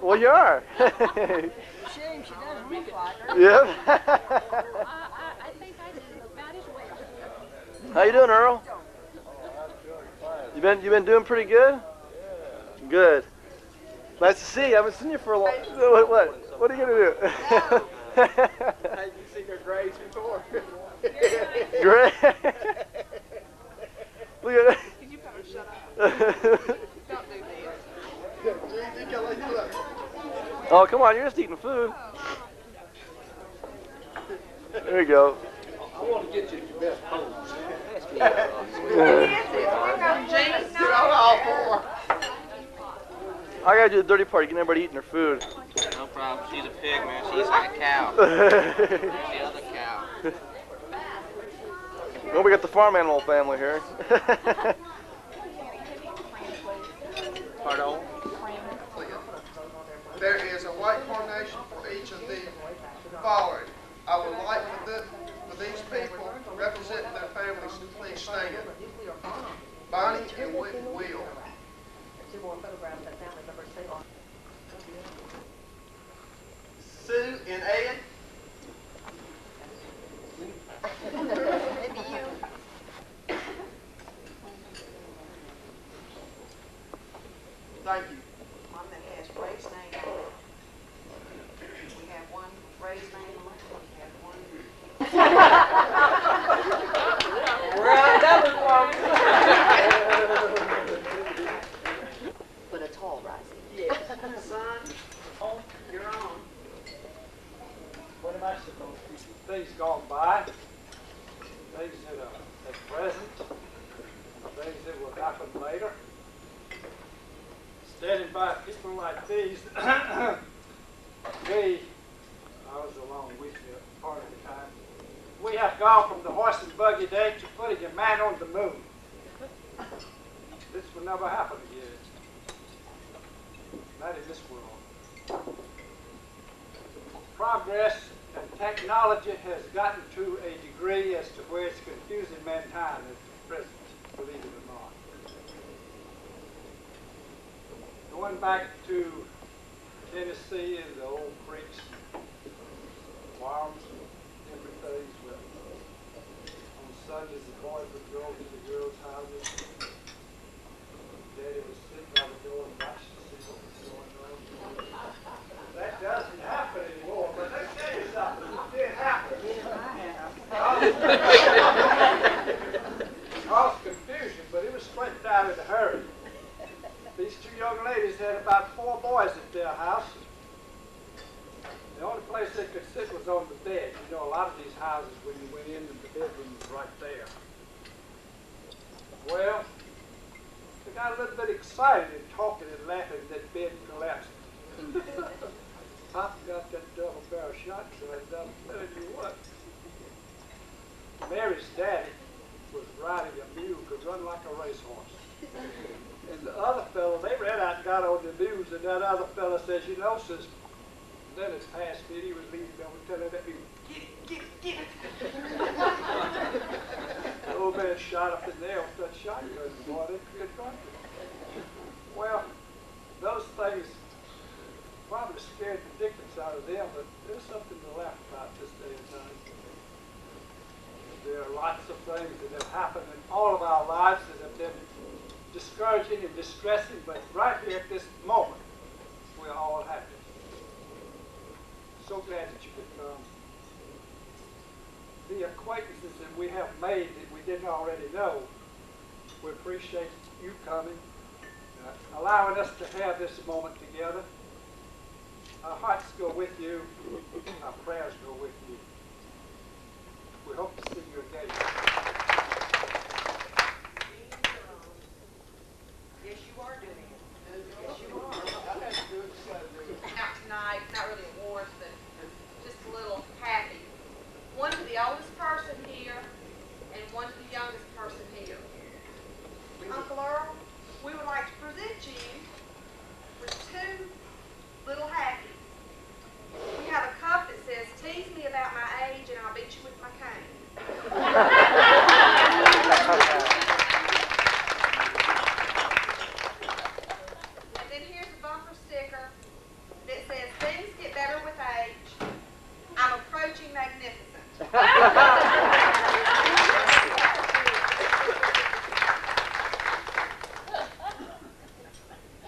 Well, you are. Shame she doesn't look like her. Yeah. I think I do about as well. How you doing, Earl? You been doing pretty good? Good. Nice to see you. I haven't seen you for a long. What are you gonna do? Have you seen her graves before? Great. Look at that. You better shut up. Don't do this. Oh, come on, you're just eating food. There you go. I want to get you your best pose. I gotta do the dirty part, getting everybody eating their food. No problem. She's a pig, man. She's like a cow. The other cow. Well, we got the farm animal family here. Pardon? There is a white carnation for each of the following. I would like for these people representing their families to please stand. Bonnie and Will. Sue and Ed. Maybe you. Thank you. One that has Ray's name on it. We have one Ray's name on it. We have one. We're out of double from. But a tall rising. Yeah. Son, you're on. What am I supposed to do? Things gone by, things that are at present, things that will happen later. Standing by people like these, I was along with you part of the time. We have gone from the horse and buggy day to putting a man on the moon. This will never happen again. Not in this world. Progress and technology has gotten to a degree as to where it's confusing mankind at present, believe it or not. Going back to Tennessee and the old creeks, farms, different things, but on Sundays the boys would go to the girls' houses. Daddy was sitting by the door and watching to see what was going on. That doesn't happen anymore, but let me tell you something, it did happen. Caused confusion, but it was straightened out in a hurry. These two young ladies had about 4 boys at their house. The only place they could sit was on the bed. You know, a lot of these houses, when you went in, the bedroom was right there. Well, got a little bit excited and talking and laughing, then bed collapsed. Pop got that double barrel shotgun, and I'm telling you what. Mary's daddy was riding a mule, could run like a racehorse. And the other fellow, they ran out and got on the mules, and that other fellow says, you know, since Dennis passed me, he was leaving over telling that mule, get it. The old man shot up in there with that shotgun, boy, they could gun it. Well, those things probably scared the dickens out of them, but there's something to laugh about this day and time. There are lots of things that have happened in all of our lives that have been discouraging and distressing, but right here at this moment, we're all happy. So glad that you could come. The acquaintances that we have made that we didn't already know, we appreciate you coming, allowing us to have this moment together. Our hearts go with you, our prayers go with you. We hope to see you again. Yes, you are doing it. Yes, you are. Not tonight, not really awards, but just a little happy. One to the oldest person here, and one to the youngest person here. Uncle Earl, we would like to present you with two little happies. We have a cup that says, tease me about my age and I'll beat you with my cane. And then here's a bumper sticker that says, things get better with age. I'm approaching magnificent.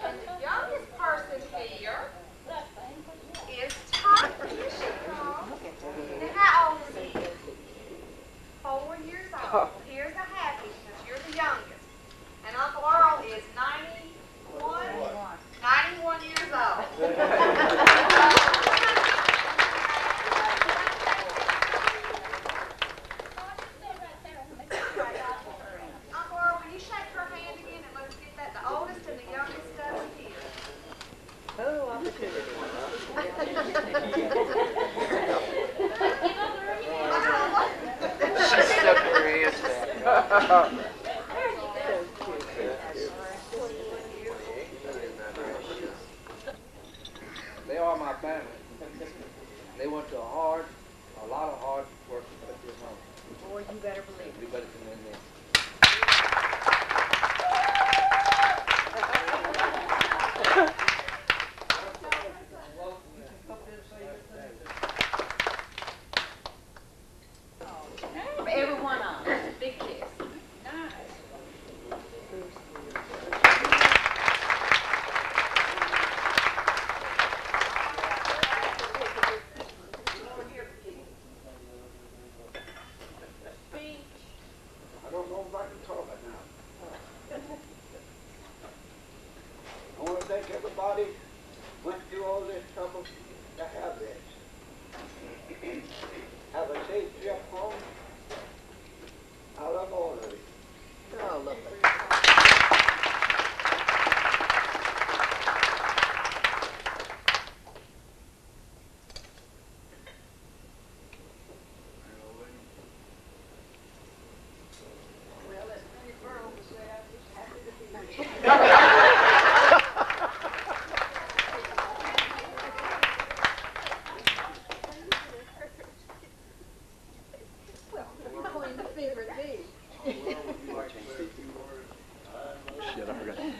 And the youngest person here is Todd. Here she comes. And how old is he? 4 years old. Well, here's a happy because you're the youngest. And Uncle Earl is 91 years old. Uncle Earl, will you shake her hand again and let's get that the oldest and the youngest done here. Oh, opportunity. She's stuck her ears back. They are my family. They went to a lot of hard work to put this on. Boy, you better believe it. You better come in there. Everyone on. Big kiss. Nice. I don't know if I can talk now. I want to thank everybody who went through all this trouble to have this. Have a safe trip home. I love all of you. Oh, lovely. Well, as many girls say, I'm just happy to be here. Well, you're going to favorite me. Shit, I forgot. You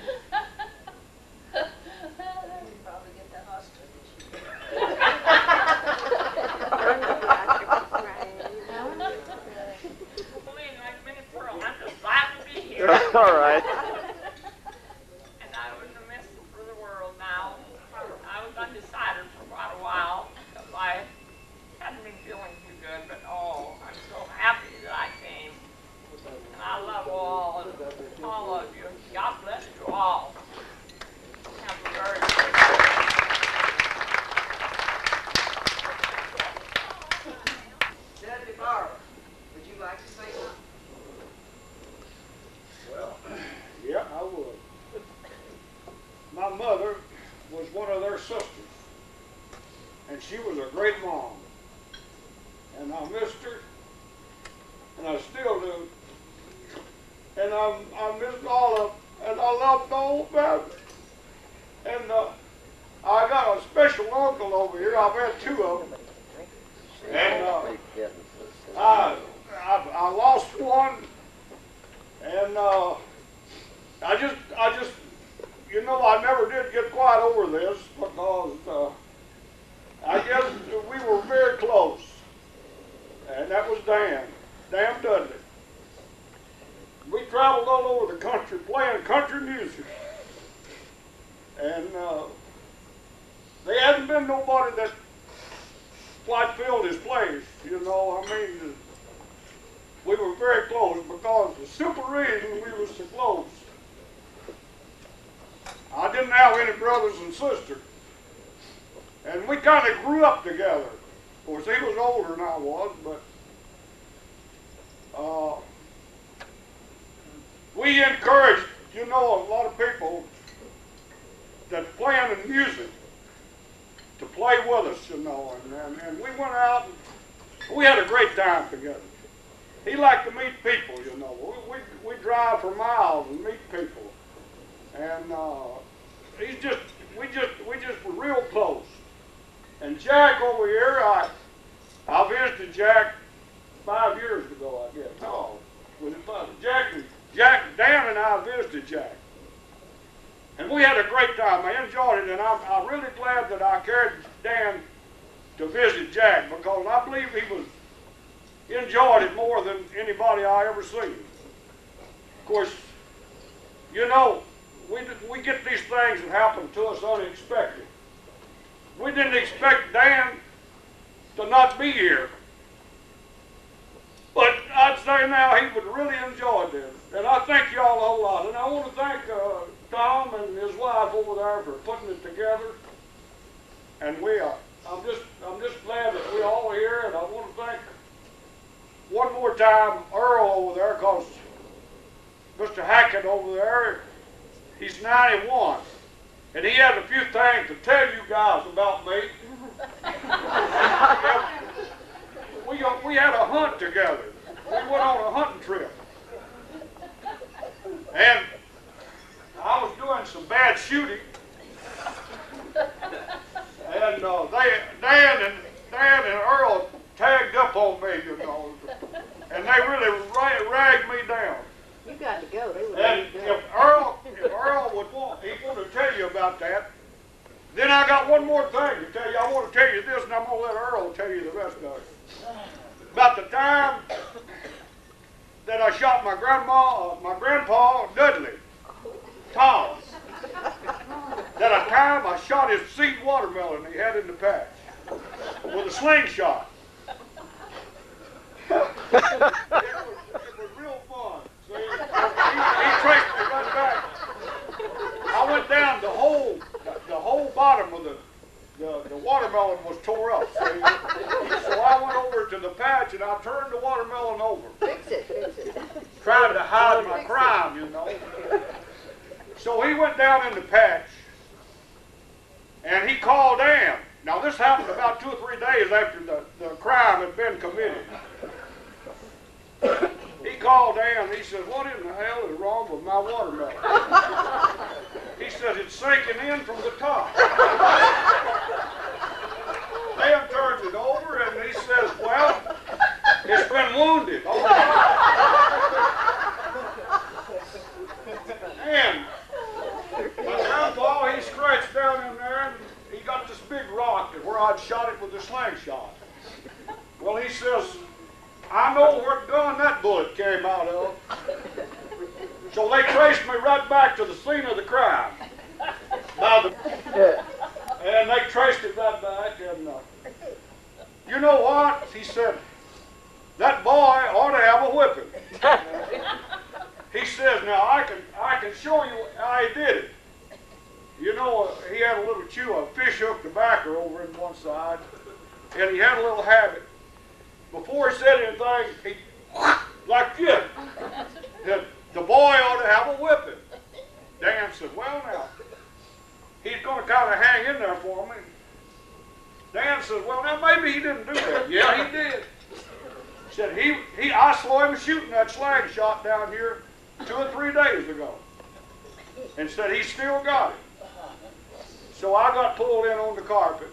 probably get the hospital. All right. And I wouldn't have missed it for the world now. I was undecided for quite a while because I hadn't been feeling too good, but I'm so happy that I came. And I love all of you. God bless you all. Have a very good Dudley Barber, would you like to say something? Well, yeah. sisters. And she was a great mom. And I missed her. And I still do. And I missed all of them. And I loved the whole family. And I got a special uncle over here. I've had two of them. And I lost one. And I just, you know, I never did get quite over this because I guess we were very close. And that was Dan Dudley. We traveled all over the country playing country music. And there hadn't been nobody that quite filled his place, you know. I mean, we were very close because the simple reason we were so close. I didn't have any brothers and sisters. And we kind of grew up together. Of course, he was older than I was, but we encouraged, you know, a lot of people that playing in music to play with us, you know, and we went out and we had a great time together. He liked to meet people, you know. We drive for miles and meet people, and we just were real close. And Jack over here, I visited Jack 5 years ago, I guess. No, was it 5? Dan and I visited Jack. And we had a great time. I enjoyed it, and I'm really glad that I carried Dan to visit Jack because I believe he enjoyed it more than anybody I ever seen. Of course, you know, we get these things that happen to us unexpected. We didn't expect Dan to not be here. But I'd say now he would really enjoy this. And I thank y'all a whole lot. And I want to thank Tom and his wife over there for putting it together. And I'm just glad that we're all here. And I want to thank one more time Earl over there, because Mr. Hackett over there, he's 91. And he had a few things to tell you guys about me. We had a hunt together. We went on a hunting trip. And I was doing some bad shooting. And Dan and Earl tagged up on me, you know. And they really ragged me down. You got to go. They would and if Earl would want to tell you about that, then I got one more thing to tell you. I want to tell you this, and I'm going to let Earl tell you the rest of it. About the time that I shot my grandpa, Dudley, Tom. That a time I shot his seed watermelon he had in the patch with a slingshot. It was real fun. See, he traced me right back. I went down the whole bottom of the watermelon was tore up. See? So I went over to the patch and I turned the watermelon over. Fix it. Trying to hide my crime, you know. So he went down in the patch and he called Dan. Now this happened about 2 or 3 days after the crime had been committed. He called Dan and he said, "What in the hell is wrong with my watermelon?" He said, "It's sinking in from the top." Dan turns it over and he says, "Well, it's been wounded." And my grandpa, he scratched down in there and he got this big rock where I'd shot it with a slingshot. Well, he says, "I know what gun that bullet came out of." So they traced me right back to the scene of the crime. And they traced it right back. And you know what? He said, "That boy ought to have a whipping." He says, "Now I can show you how he did it." You know, he had a little chew of fish hook tobacco over in one side, and he had a little habit. Before he said anything, he like this. The boy ought to have a whipping. Dan said, "Well now, he's going to kind of hang in there for me. Dan says, well, now maybe he didn't do that. Yeah, he did. He said, I saw him shooting that slag shot down here 2 or 3 days ago. And said he still got it. So I got pulled in on the carpet.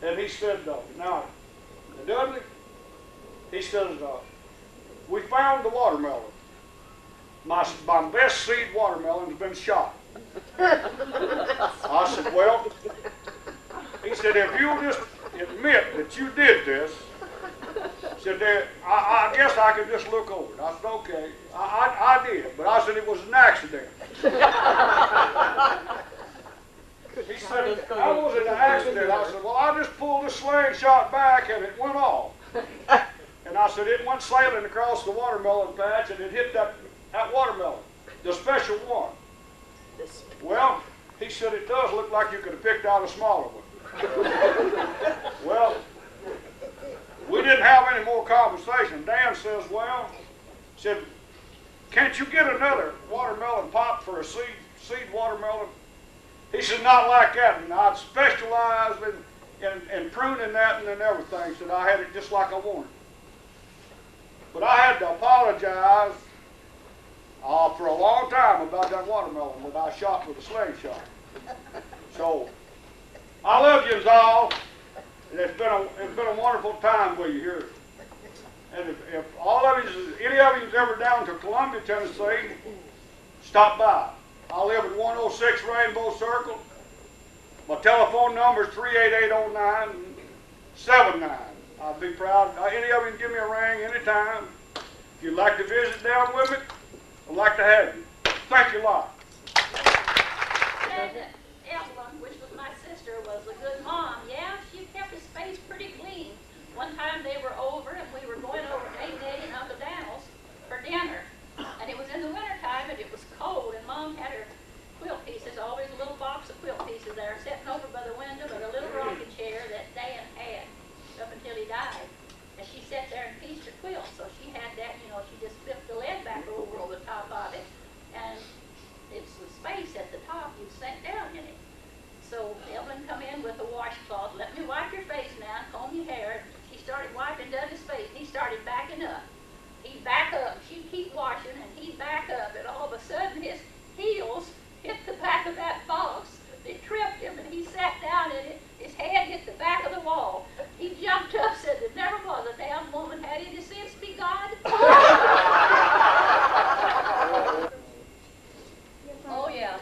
And he said, now, Dudley, he says, we found the watermelon. My best seed watermelon's been shot. I said, well, he said, if you'll just admit that you did this, said, I guess I could just look over it. I said, okay, I did, but I said it was an accident. He said, I was in an accident. I said, well, I just pulled the slingshot back and it went off. And I said, it went sailing across the watermelon patch and it hit that watermelon, the special one. Well, he said, it does look like you could have picked out a smaller one. Well, we didn't have any more conversation. Dan says, well, said, can't you get another watermelon pop for a seed watermelon? He said, not like that. And I'd specialized in pruning that and everything. Said I had it just like I wanted. But I had to apologize for a long time about that watermelon that I shot with a slingshot. So I love yous all. And it's been a wonderful time with you here. And if all of you, any of you's ever down to Columbia, Tennessee, stop by. I live at 106 Rainbow Circle. My telephone number is 388-0979. I'd be proud. Any of you can give me a ring anytime. If you'd like to visit down with me, I'd like to have you. Thank you a lot. And Ella, which was my sister, was a good mom. Yeah, she kept his face pretty clean. One time they were over and we were going over Day and Uncle Daniel's for dinner. And it was in the wintertime and it was cold and Mom had her quilt pieces, always a little box of quilt pieces there, sitting over by the window with a little rocking chair that Dan had up until he died. And she sat there and pieced her quilt. So she had that, you know, she just flipped the lid back over the top of it. And it's the space at the top, you'd sink down in it. So Evelyn come in with a washcloth, let me wipe your face now, comb your hair. She started wiping Dudley's face. He started backing up. He'd back up, she'd keep washing, and he'd back up, and all of a sudden his heels hit the back of that box. It tripped him, and he sat down in it. His head hit the back of the wall. He jumped up, said there never was a damn woman had any sense, be God. Oh, yeah.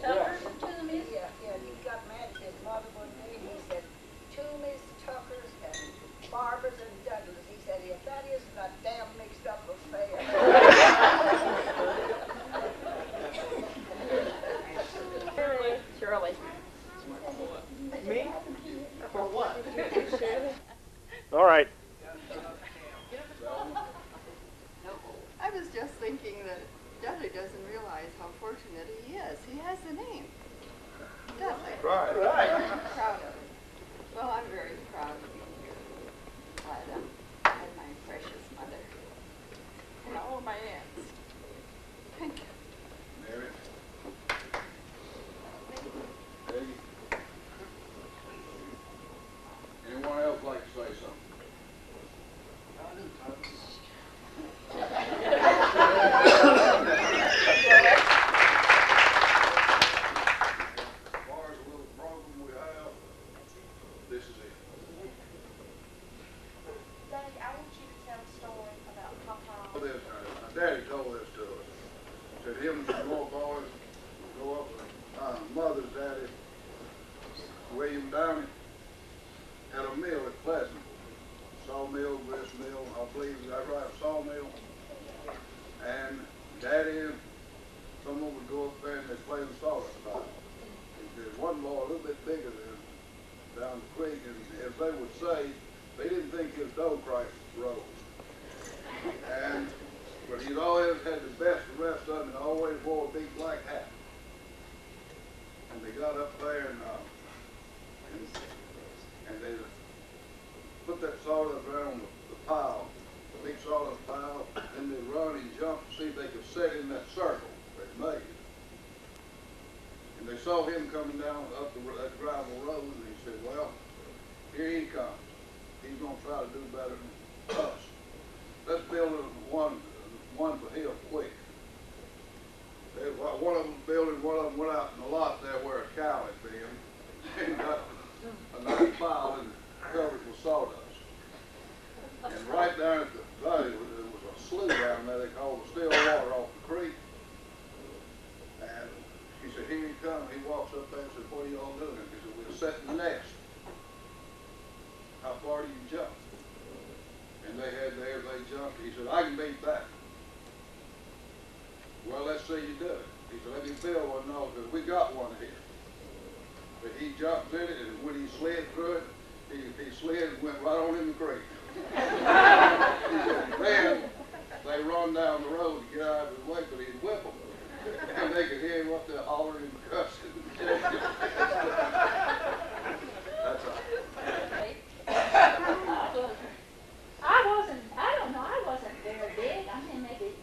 Tuckers and Toomies. Yeah, he got mad at his mother one day, and he said, Toomies, Tuckers, and Barbers, and Dudleys. He said, if that isn't a damn mixed up affair. Shirley. Me? For what? All right. I was just thinking that Dudley doesn't realize how fortunate he is. He has the name. Dudley. Right. I'm proud of him. Well, I'm very proud of you here, Lida, and my precious mother, and all my aunts. Thank you. Mary. Peggy. Anyone else like to say something? Daddy told this to us. Said him and some more boys go up with mother's daddy, William Downey, had a mill at Pleasant. Sawmill, grist mill, I believe, is that right, a sawmill? And Daddy and someone would go up there and they'd play the sawdust pile. There's one boy a little bit bigger than down the creek, and as they would say, they didn't think his dough crisis rose. But he's always had the best of the rest of them and always wore a big black hat. And they got up there and they put that sawdust around the pile, the big sawdust pile, and they run and jump to see if they could sit in that circle they made. And they saw him coming down up that gravel road, and he said, well, here he comes. He's going to try to do better than us. Let's build one for him quick. One of them building, one of them went out in the lot there where a cow had been and got a nice pile and covered with sawdust. And right there at the valley, there was a slough down there they called the still water off the creek. And he said, here he comes. He walks up there and said, what are y'all doing? He said, we're setting the nest. How far do you jump? And they jumped. He said, I can beat that. Well, let's see you do it. He said, let me build one now, because we got one here. But he jumped in it, and when he slid through it, he slid and went right on in the creek. Then they run down the road to get out of his way, but he'd whip them. And they could hear him up there hollering and cussing. That's all. I wasn't very big. I mean, maybe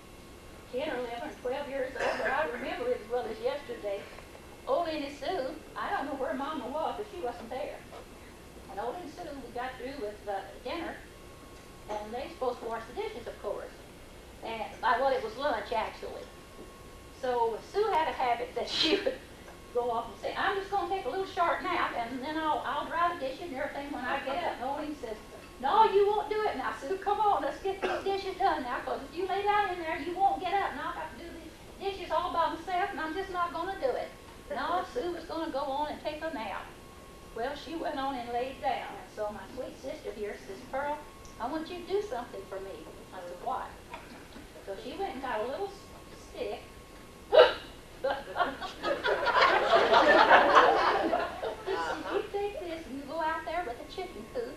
10 or 11, 12 years old, but I remember it as well as yesterday. Old Auntie Sue, I don't know where Mama was, but she wasn't there. And old Auntie Sue, we got through with dinner, and they were supposed to wash the dishes, of course. And, well, it was lunch, actually. So Sue had a habit that she would go off and say, I'm just going to take a little short nap, and then I'll dry the dishes and everything when I get up. And old Auntie says, no, you won't do it now, Sue. Come on, let's get these dishes done now, because if you lay down in there, you won't get up, and I'll have to do these dishes all by myself, and I'm just not going to do it. No, Sue was going to go on and take a nap. Well, she went on and laid down, and so my sweet sister here says, Pearl, I want you to do something for me. I said, what? So she went and got a little stick. You take this and you go out there with a chicken coop.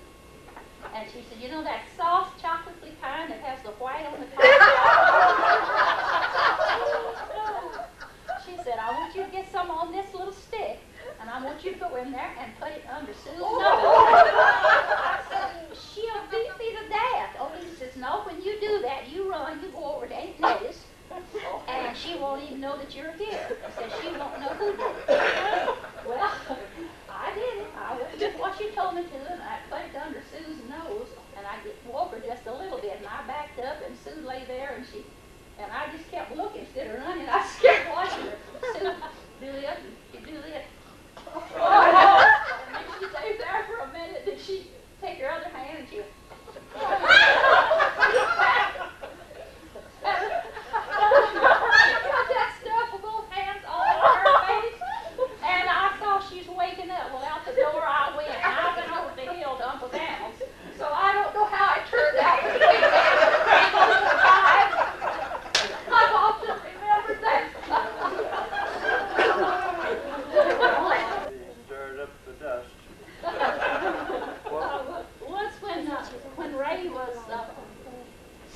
And she said, you know that soft, chocolatey kind that has the white on the top? She said, I want you to get some on this little stick, and I want you to go in there and put it under Sue's nose. I said, she'll beat me to death. Oh, he says, no, when you do that, you run, you go over to Aunt Nettie's, and she won't even know that you're here. He said, she won't know who did it. Well, I did it. I did what she told me to, and I put it under Sue's nose, and I woke her just a little bit, and I backed up, and Sue lay there, and I just kept looking instead of running. I just kept watching her. Sue, do this, you do this. And then she stayed there for a minute, then she take her other hand and she that stuff with both hands all over her face, and I saw she's waking up. Well, out the door I went, and I went over the hill to Uncle Daniel's. So I don't know how it turned out between them and those five. I've often remembered that. Stirred up the dust. Once when Ray was,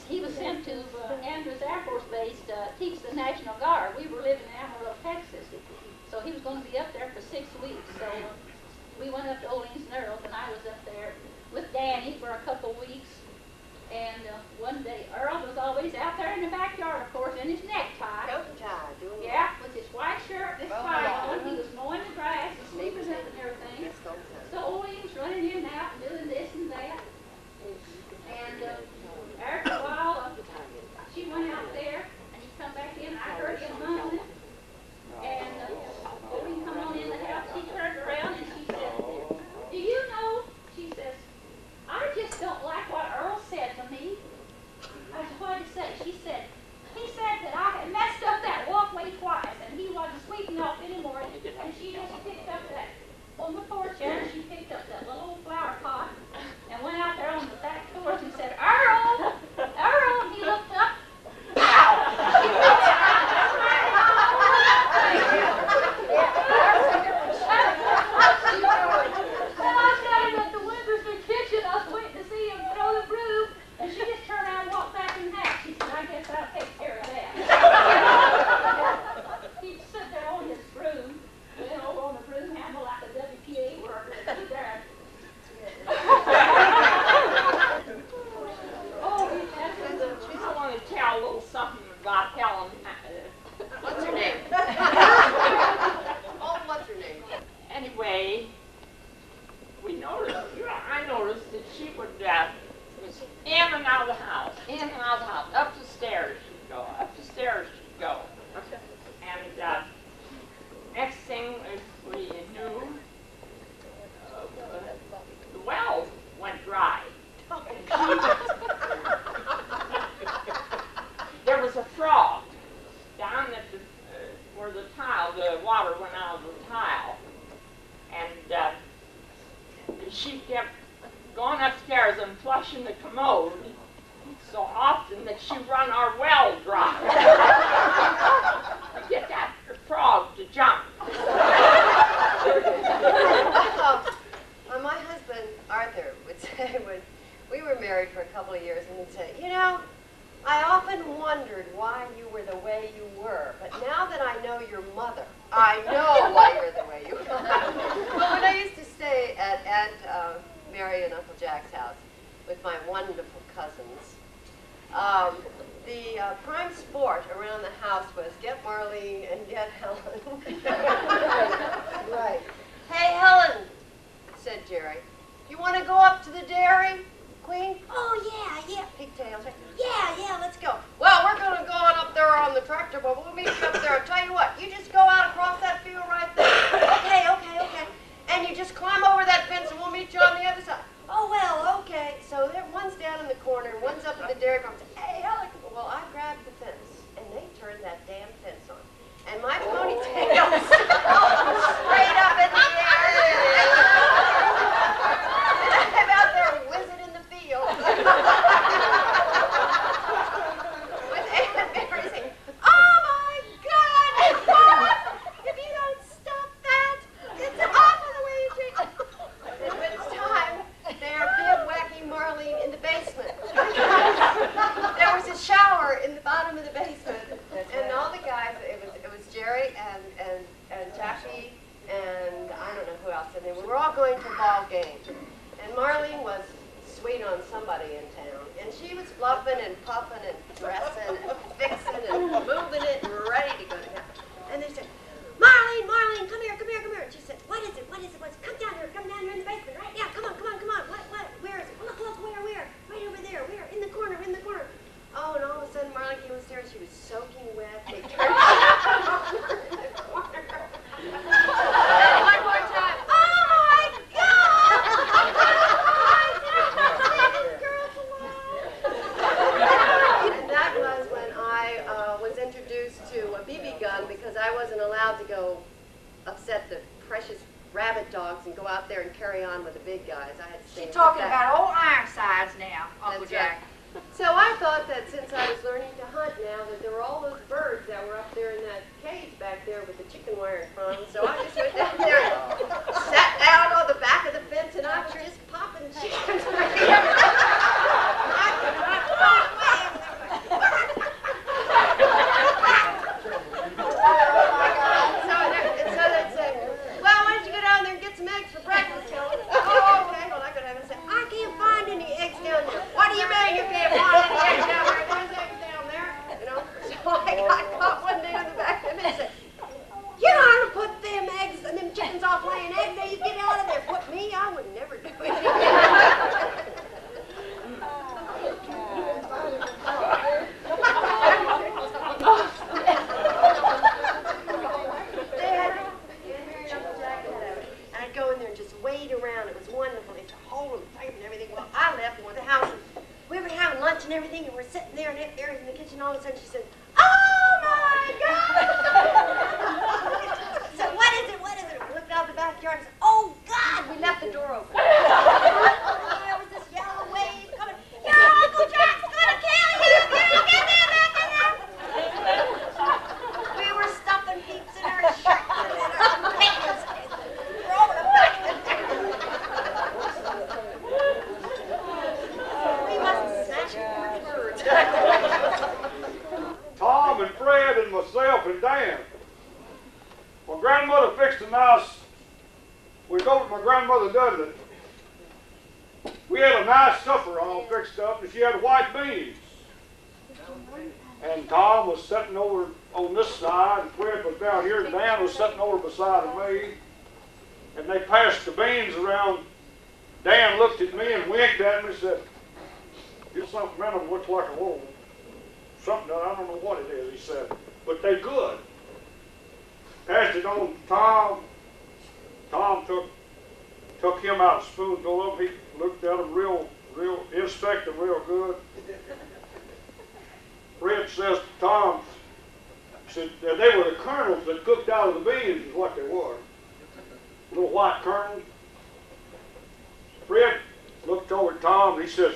he was sent to Andrews Air Force Base to teach the National Guard. We were living in Amarillo, Texas. So he was going to be up there for 6 weeks. So we went up to Olean's and Earl's, and I was up there with Danny for a couple weeks. And one day, Earl was always out there in the backyard, of course, in his necktie. Yeah, with his white shirt and his tie on. He was mowing the grass and sweeping up and everything. So Olean was running in and out and doing this and that. And after a while, she went out there, and he come back in. I heard him moaning. And Olean come on in the house. She turned around and she said, do you know, she says, I just don't like what Earl said to me. I said, what did he say? She said, he said that I had while the water went out of the tile. And she kept going upstairs and flushing the commode so often that she run our well dry. To get that frog to jump. My husband, Arthur, would say when we were married for a couple of years, and he'd say, you know, I often wondered why you were the way you were, but now that I know your mother, I know why you're the way you are. Well, when I used to stay at Aunt Mary and Uncle Jack's house with my wonderful cousins, the prime sport around the house was get Marlene and get Helen. Right. Hey, Helen, said Jerry, you want to go up to the dairy, Queen? Oh, yeah, pigtails. Yeah, let's go. Well, we're going to go on up there on the tractor, but we'll meet you up there. I'll tell you what, you just go out across that field right there. Okay. And you just climb over that fence and we'll meet you on the other side. Oh, well, okay. So one's down in the corner and one's up at the dairy farm. Hey, Helen. Well, I grabbed the fence and they turned that damn fence on. And my ponytail straight up in the air. I'm out there whizzing in the field. With Aunt Mary saying, oh my God, Mom, if you don't stop that, it's awful the way you treat me. And when it's time, they're bivouacking Marlene in the basement. There was a shower in the bottom of the basement. And all the guys, it was Jerry and Jackie and I don't know who else. And we were all going to a ball game. And Marlene was sweet on somebody in town. And she was fluffing and puffing and dressing and fixing and moving it and ready to go to town. And they said, Marlene, come here. And she said, what is it? Come down here in the basement right now. Come on. What? Where is it? Look, where? Right over there. Where? In the corner. Oh, and all of a sudden Marlene came upstairs. She was soaking wet. They turned her in the corner. And one more time. Oh my God! And that was when I was introduced to a BB gun because I wasn't allowed to go upset the precious rabbit dogs and go out there and carry on with the big guys. I had to stay. She's talking about old Ironsides now, Uncle That's Jack. right. So I thought that since I was learning to hunt now, that there were all those birds that were up there in that cage back there with the chicken wire in front of them. So I just went down there and sat down on the back of the fence and I was just popping chickens. So they'd say, well, why don't you go down there and get some eggs for breakfast, Helen? Oh, okay. Well, I go down and say, I can't find any eggs down there. What do you mean you can't find any eggs down there? There's eggs down there. You know? So I got caught one day on the back of them and said, you know how to put them eggs and them chickens off laying eggs. Now you get out of there. Put me, I would never do it. Wade around. It was wonderful. They used to hold them tight and everything. Well, I left and went to the house. And we were having lunch and everything, and we're sitting there, and Aunt in the kitchen. All of a sudden, she said, "Oh my God!" I said, "What is it? We looked out the backyard and said, "Oh God!" We left the door open. There was this yellow wave coming. Your Uncle Jack's gonna kill you! Get there! We were stuffing peeps in our shirts and in our pants. Throwing them back in there. We must smash birds. Tom and Fred and myself and Dan. My grandmother fixed a nice, we go to my grandmother Dudley. We had a nice supper all fixed up and she had white beans. And Tom was sitting over on this side and Fred was down here and Dan was sitting over beside of me. And they passed the beans around. Dan looked at me and winked at me and said, "It's something in them looks like a little something, I don't know what it is," he said, "but they good." Passed it on to Tom. Tom took him out, spoonful of them. He looked at them real, inspected them real good. Fred says to Tom, said they were the kernels that cooked out of the beans is what they were. Little white kernels. Fred looked over at Tom and he says,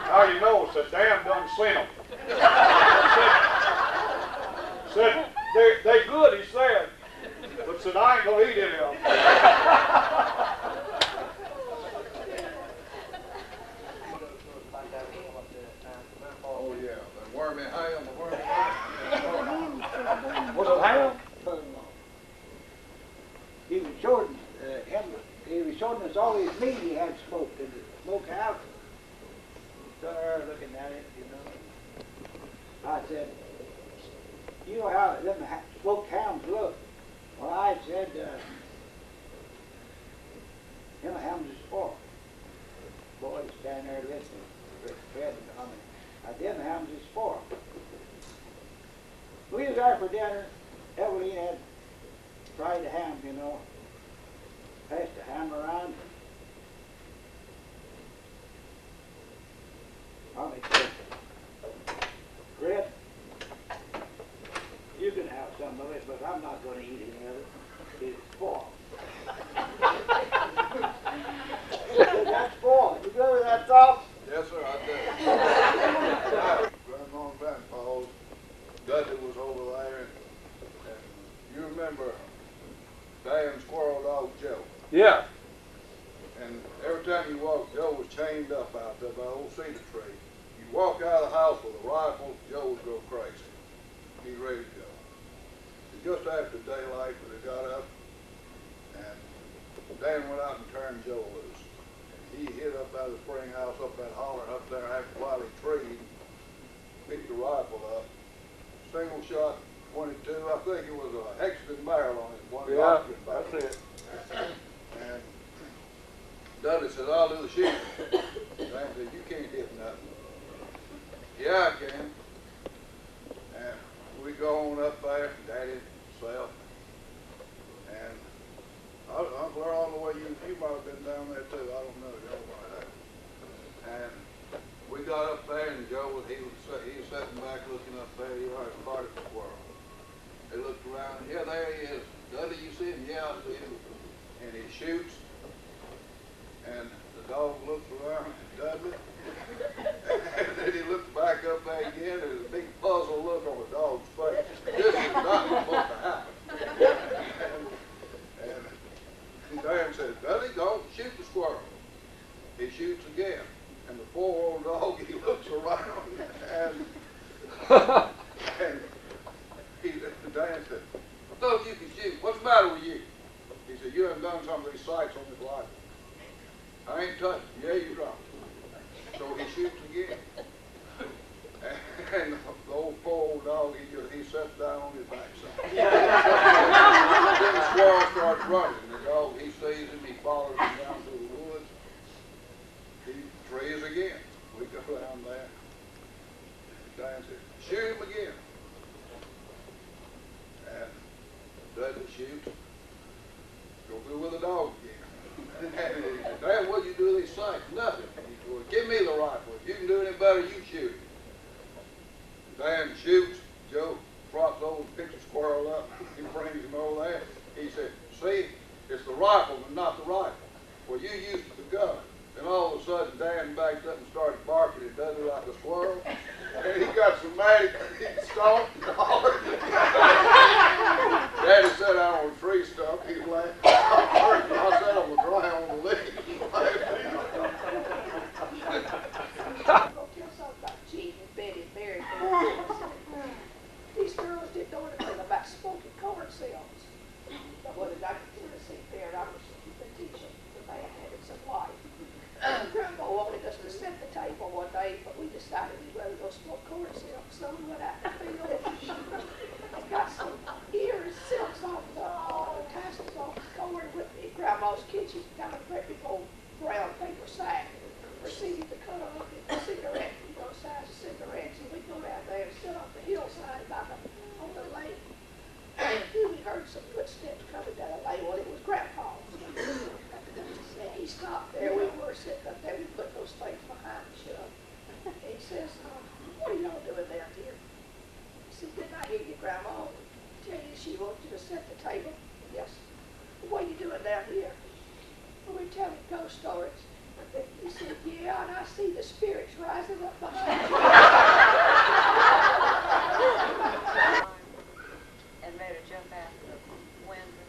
how you know? Said, damn done seen them. Said, they good, he said. But said, I ain't gonna eat any of them. Oh yeah, the wormy ham, the wormy ham. Was it ham? He was showing he was showing us all his meat he had smoked in the smokehouse. Stood there looking at it, you know. I said, you know how them smoked hams look? Well, I said, them hams is spoiled. Boy, standing there listening. Fred, I mean, them hams is spoiled. We was there for dinner. Evelyn had fried the ham, you know. Passed the ham around. Mommy said, Fred, you can have some of it, but I'm not going to eat any of it. It's spoiled. That's spoiled. You go with that, Tom? Yes, sir, I did. Grandma and Grandpa's, Dudley was over there, and you remember Dan's squirrel dog, Joe? Yeah. And every time you walked, Joe was chained up out there by old cedar tree. You walk out of the house with a rifle, Joe would go crazy. He's ready to go. And just after daylight, when they got up, and Dan went out and turned Joe loose. He hid up out of the spring house, up that holler up there after while he treed, picked the rifle up, single shot, 22. I think it was a Hexton barrel on it. One Hexton barrel. That's it. And Dudley said, I'll do the shooting. Dan said, you can't hit nothing. Yeah, I can. And we go on up there, Daddy, myself, and Uncle Earl, the way you might have been down there too. I don't know. Joe might have. And we got up there, and Joe was sitting back looking up there. He already started the squirrel. They looked around. Yeah, there he is. Dudley, you see him? Yeah, I see him. And he shoots, and the dog looks around at Dudley, and then he looks back up there again. There's a big puzzled look on the dog's face. This is not supposed to happen. And Dan said, Dudley, don't shoot the squirrel. He shoots again. And the poor old dog, he looks around, and Dan said, I thought you could shoot. What's the matter with you? He said, you haven't done some of these sights on this rifle. I ain't touched it. Yeah, you dropped it. So he shoots again. And the old poor old dog, he sits down on his backside. Then the squirrel starts running. The dog, he sees him, he follows him down through the woods. He trees again. We go down there. Dan said, shoot him again. And Dudley shoots. Go through with the dog again. And he said, Dad, what'd you do with these sights? Nothing. He said, well, give me the rifle. If you can do any better, you shoot it. Dan shoots. Joe props over and picks the squirrel up. He brings him over there. He said, see, it's the rifle and not the rifle. Well, you used the gun. Then all of a sudden, Dan backed up and started barking at Dudley like a squirrel. And he got so mad, he stomped and hollered. Daddy sat out on a tree stump. He laughed. I sat on the ground on the leaves. These girls didn't know anything about smoking corn cells. But what did I see there? I was the teacher. The man had it supply. Grandma wanted us to set the table one day, but we decided we'd rather go smoke corn silk. So we went out in the field and got some ears, silks off the tassels off the corn with me. Grandma's kitchen got a great big old brown paper sack. Proceeded to cut off a cigarette, size of cigarettes, and we go down there and sit on the hillside on the lake. And we heard some footsteps coming down the lane. Well, it was Grandpa. And he stopped there. We were sitting up there. We put those things behind the shelf. And he give you, Grandma. Tell you she wants you to set the table. Yes. What are you doing down here? Well, we're telling ghost stories. He said, yeah, and I see the spirits rising up behind you. And made her jump out the window.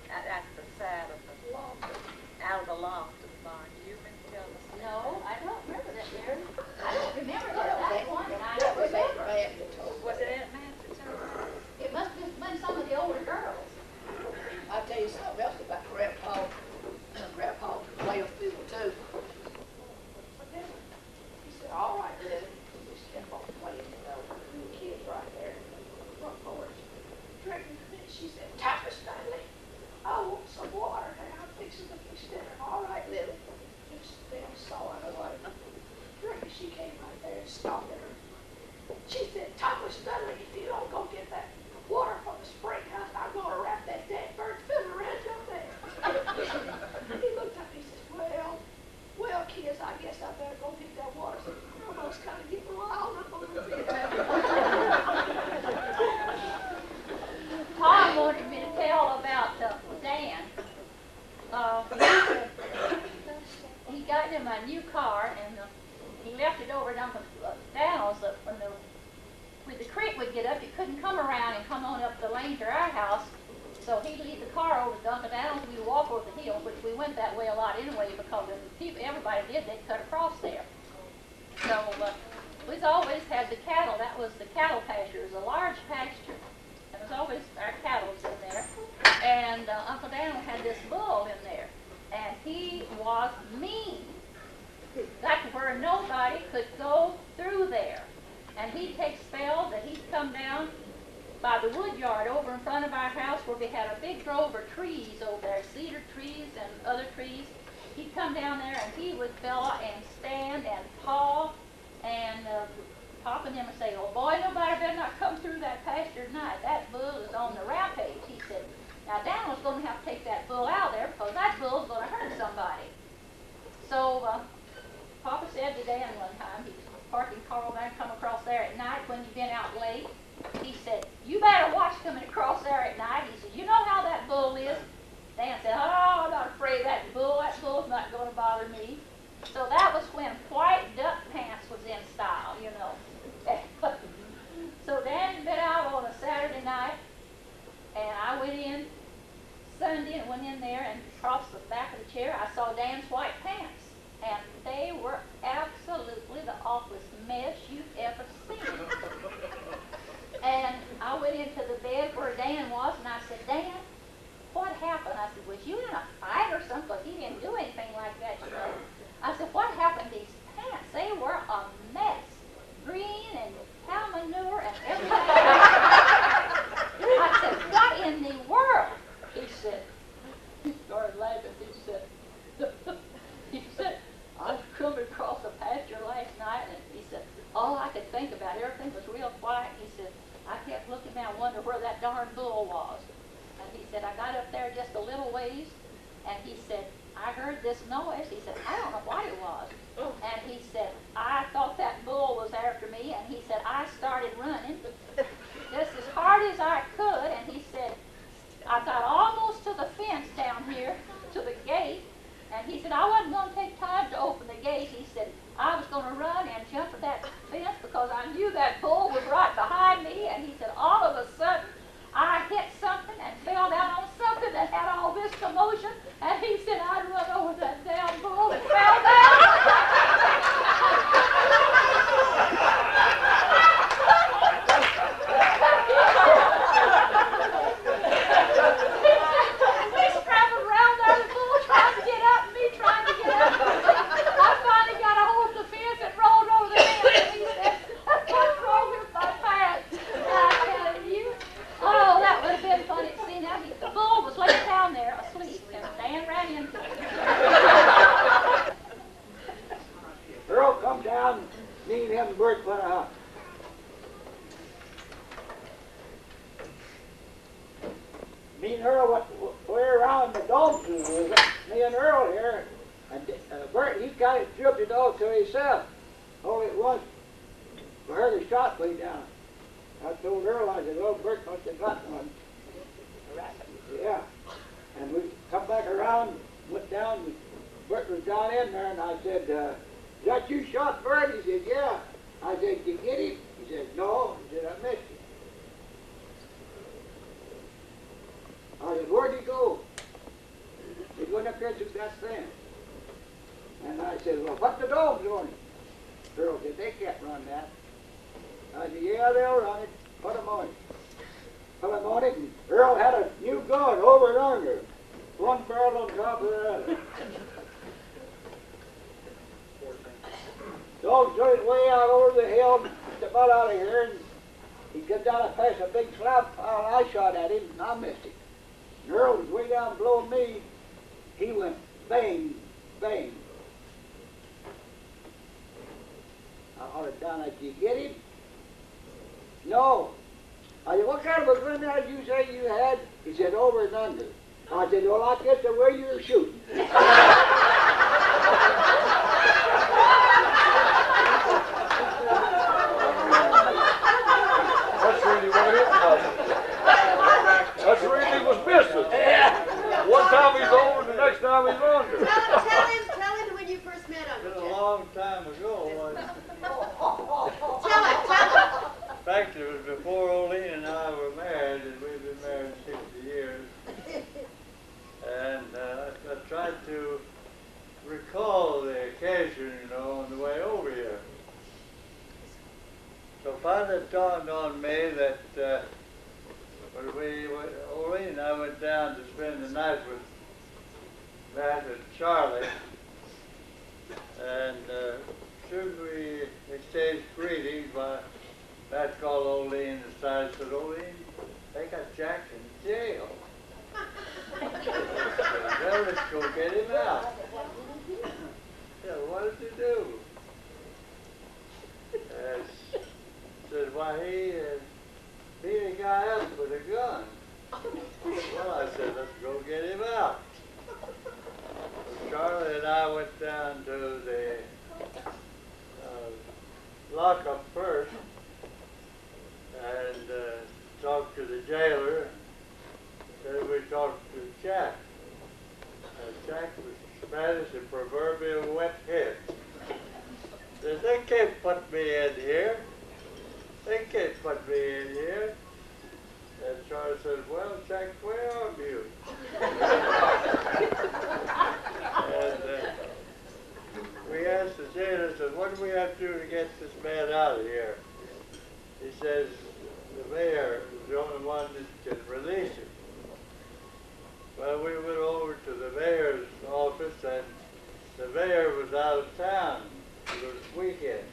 That's the side of the loft, out of the loft of the barn. Do you remember telling us? No, I don't remember that, Mary. I don't remember That that one, and I that don't was Aunt remember. Mad that told Was me. it Aunt Madge that told us? It must have been some of the older girls. I'll tell you something else about Grandpa. Grandpa played a fiddle too. He said, all right, Lily. He just kept on playing, you know, the kids right there in the front porch. Drinking. She said, Tapper Stanley, I want some water now. I'm fixing to fix dinner. All right, Lily. Just then sawing away. Drinking. She came right there and stopped at her. She said, Tapper Stanley, if you don't go get that water from the spring house, I'm going to wrap that dead bird fiddle around you up there. He looked up and he says, well, kids, I guess I better go get that water. So almost kind of getting riled up a little bit. Tom wanted me to tell about Dan. He got him a new car, and he left it over down the Downs. When the creek would get up, you couldn't come around and come on up the lane to our house. So he'd leave the car over to Dunkin' Downs, and we'd walk over the hill, which we went that way a lot anyway, because everybody did, they'd cut across there. So we've always had the cattle. That was the cattle pasture. It was a large pasture. And there was always our cattle in there. And Uncle Dan had this bull in there. And he was mean. That's where nobody could go through there. And he'd take spells that he'd come down by the wood yard over in front of our house where we had a big grove of trees over there, cedar trees and other trees. He'd come down there and he would fella and stand and paw, and Pop and them would say, oh boy, nobody better not come through that pasture tonight. That bull is on the rampage, he said. Now Dan was going to have to take that bull out there because that bull's going to hurt somebody. So Papa said to Dan one time, he was parking car over there and come across there at night when he'd been out late. He said, you better watch coming across there at night. He said, you know how that bull is? Dan said, oh, I'm not afraid of that bull. That bull's not going to bother me. So that was when white duck pants was in style, you know. So Dan had been out on a Saturday night, and I went in Sunday and went in there and across the back of the chair, I saw Dan's white pants. And they were absolutely the awfulest mess you've ever seen. And I went into the bed where Dan was, and I said, Dan, what happened? I said, was you in a fight or something? Because he didn't do anything like that, you know. I said, what happened to these pants? They were a mess. Green and cow manure and everything. I said, what in the world? He said, he started laughing. He said, I was coming across the pasture last night, and he said, all I could think about, everything was real quiet. He said, I kept looking down, wondering where that darn bull was. And he said, I got up there just a little ways, and he said, I heard this noise. He said, I don't know what it was. And he said, I thought that bull was after me, and he said, I started running just as hard as I could, and he said, I got almost to the fence down here, to the gate, and he said, I wasn't going to take time to open the gate. He said, I was going to run and jump at that fence because I knew that bull was right behind me, and he said, all of a sudden, I hit something and fell down on something that had all this commotion, and he said, I'd run over that damn bull and fell down. We scrambled around there, the bull trying to get up, and me trying to get up. I finally got a hold of the fence and rolled over the fence, and he said, what's wrong with my pants? And I tell you, oh, that would have been funny to see. Now, the bull was laying down there asleep, and Dan ran into him. Earl, come down. Me and him and Bert put a hunt. Me and Earl we're around the dog zoo with it. Me and Earl here, and Bert, he kind of dripped it all to himself. Only once we heard a shot way down. I told Earl, I said, well, Bert must have got one. Yeah. And we come back around, went down, Bert was down in there, and I said, is that you shot Bert? He said, yeah. I said, did you get him? He said, no. He said, I missed him. I said, where'd he go? He went up there through that fence. And I said, well, what the dogs on him? Earl said, they can't run that. I said, yeah, they'll run it. Put them on it. Put them on it, and Earl had a new gun over and under. One barrel on top of the other. Dog took it way out over the hill, about out of here, and he got down past a big slab pile. I shot at him, and I missed him. And Earl was way down below me. He went bang, bang. I hollered down, I said, did you get him? No. I said, what kind of a gun did you say you had? He said, over and under. I said, well, I guess the way you were shooting. That's really what it was. That's really was missing. One time he's over, the next time he's under. Tell him when you first met Uncle It was Jack. a long time ago. Tell him. In fact, it was before Oline and I were married, and we've been married 60 years. And I tried to recall the occasion, you know, on the way over here. So finally it dawned on me that when Oline and I went down to spend the night with Matt and Charlie, and soon we exchanged greetings. Matt called Oline aside and said, Oline, they got Jack in jail. Well, let's go get him out. Yeah, what did you do? Said, why, he beat a guy up with a gun. Well, I said, let's go get him out. So Charlie and I went down to the lockup first and talked to the jailer. Then we talked to Jack. Jack was mad as a proverbial wet head. Says, they can't put me in here. They can't put me in here. And Charlie says, well, Jack, where are you? And we asked the jailer, said, what do we have to do to get this man out of here? He says, the mayor is the only one that can release him. Well, we went over to the mayor's office, and the mayor was out of town. It was weekend.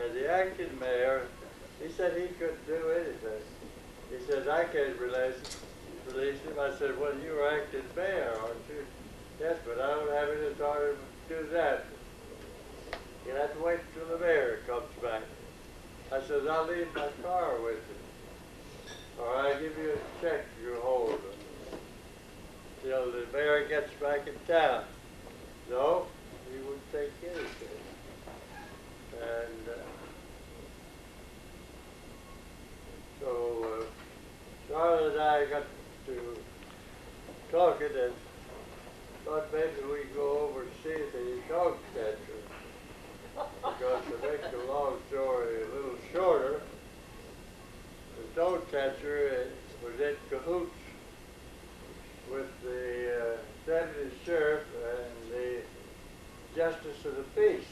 And the acting mayor, he said he couldn't do anything. He said, I can't release him. I said, well, you are acting mayor, aren't you? Yes, but I don't have any authority to do that. You'll have to wait until the mayor comes back. I said, I'll leave my car with you. Or I'll give you a check you hold till the mayor gets back in town. No, he wouldn't take anything. And so Charlotte and I got to talking and thought maybe we'd go over and see the dog catcher. Because to make the long story a little shorter, the dog catcher was in cahoots with the deputy sheriff and the justice of the peace.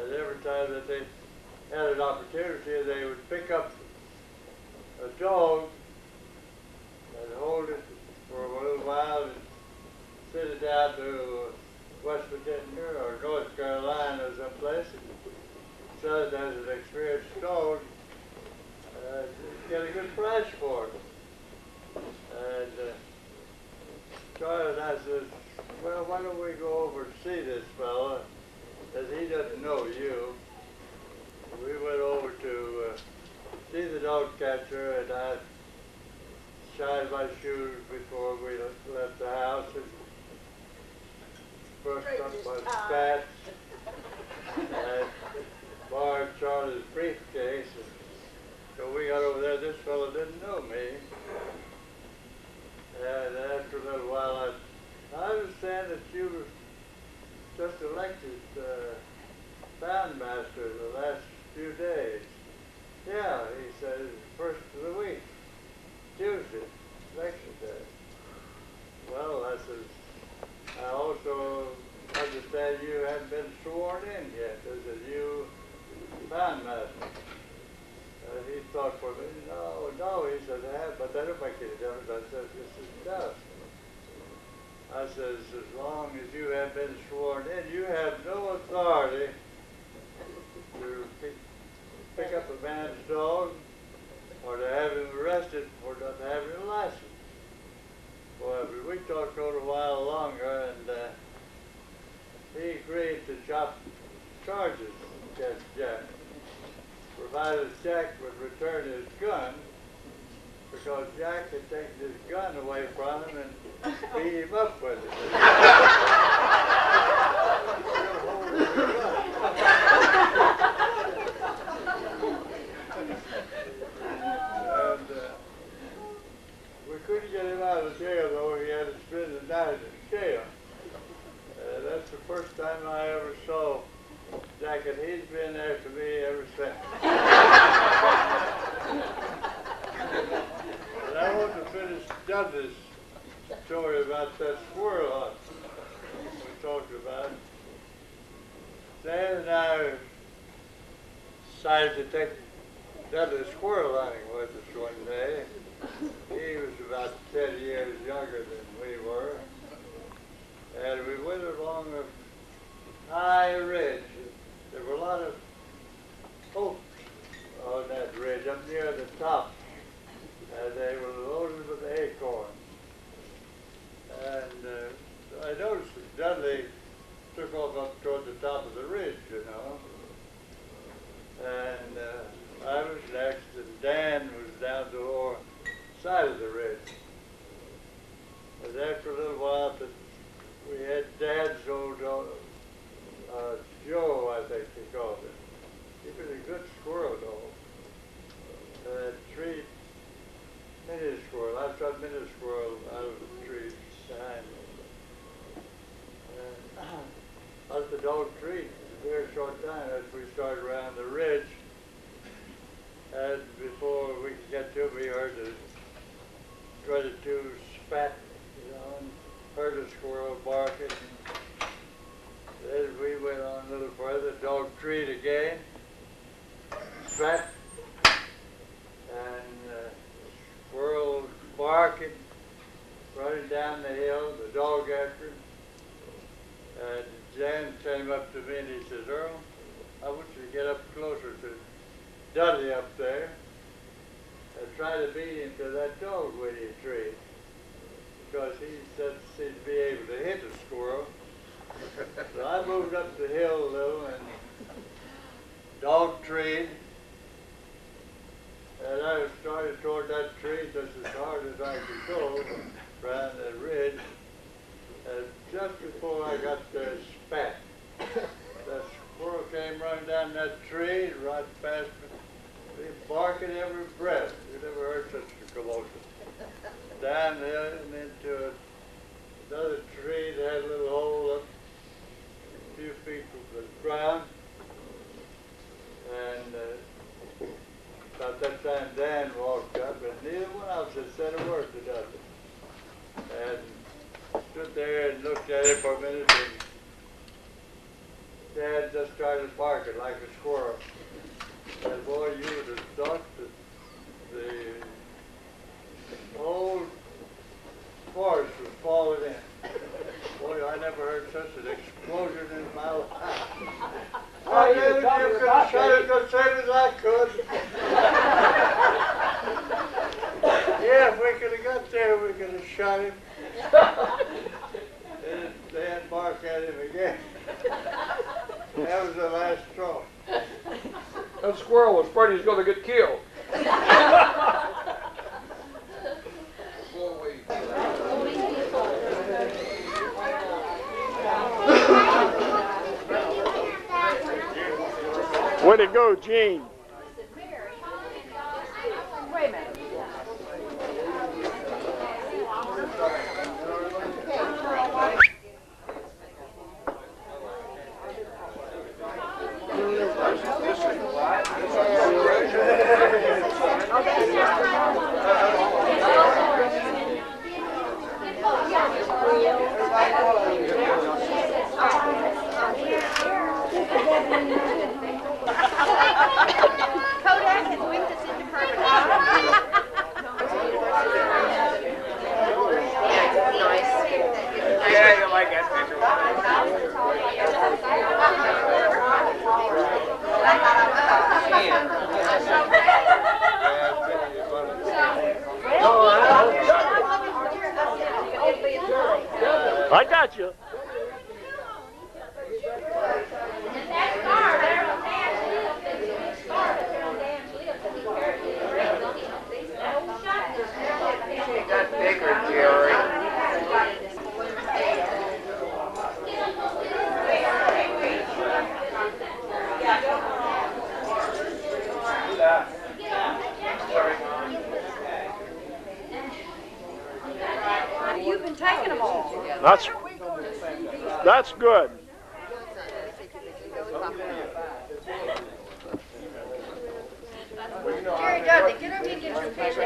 And every time that they had an opportunity, they would pick up a dog and hold it for a little while and send it down to West Virginia or North Carolina or someplace and sell it as an experienced dog, get a good price for it. And Charlie and I said, well, why don't we go over and see this fella, as he doesn't know you. We went over to see the dog catcher, and I shined my shoes before we left the house and brushed up my spats and borrowed Charlie's briefcase. And So we got over there, this fellow didn't know me. And after a little while, I understand that you were just elected bandmaster the last few days. Yeah, he said, first of the week, Tuesday, election day. Well, I said, I also understand you haven't been sworn in yet. I said, you bandmaster. He thought for me, no, he said, but that don't make any difference. I said, yes, it does. I says, as long as you have been sworn in, you have no authority to pick up a man's dog or to have him arrested for not having a license. Well, we talked for a while longer, and he agreed to drop charges against Jack, provided Jack would return his gun, because Jack had taken his gun away from him and beat him up with it. And we couldn't get him out of jail, though. He had to spend the night in jail. That's the first time I ever saw Jack, and he's been after me ever since. And I want to finish Dudley's story about that squirrel hunt we talked about. Dan and I decided to take Dudley squirrel hunting with us one day. He was about 10 years younger than we were. And we went along a high ridge. There were a lot of oaks on that ridge up near the top. And they were loaded with acorns. And I noticed that Dudley took off up toward the top of the ridge, you know. And I was next, and Dan was down the lower side of the ridge. And after a little while, we had Dad's old Joe, I think they called him. He was a good squirrel dog. Tree mini squirrel. I shot mini squirrel out of the trees behind me. Out the dog tree, a very short time as we started around the ridge. And before we could get to it, we heard the 22 spat, you know, and heard a squirrel barking. Then we went on a little further, dog treed again, spat, and squirrel barking, running down the hill, the dog after him. And Jan came up to me and he says, Earl, I want you to get up closer to Dudley up there and try to beat him to that dogwoody tree, because he doesn't seem to be able to hit a squirrel. So I moved up the hill a little and dog treed, and I started toward that tree just as hard as I could go around that ridge. And just before I got there, spat. That squirrel came running down that tree right past me, barking every breath. You never heard such a commotion. Down there and into another tree that had a little hole up a few feet from the ground. And about that time, Dan walked up, and neither one of us had said a word to Dudley. And stood there and looked at it for a minute, and Dad just started barking like a squirrel. And boy, you would have thought that the whole forest was falling in. Boy, I never heard such an explosion in my life. I knew you could have shot it as soon as I could. Yeah, if we could have got there, we could have shot him. And Dan barked at him again. That was the last straw. That squirrel was afraid he was going to get killed. Way to go, Gene. got you. And that scar there on Dan's lip, that's a big scar up there on Dan's lip, that he carried his rings on him. That old shotgun. She got bigger, Jerry. You've been taking them all. That's good. Jerry Dudley, get over and get your picture.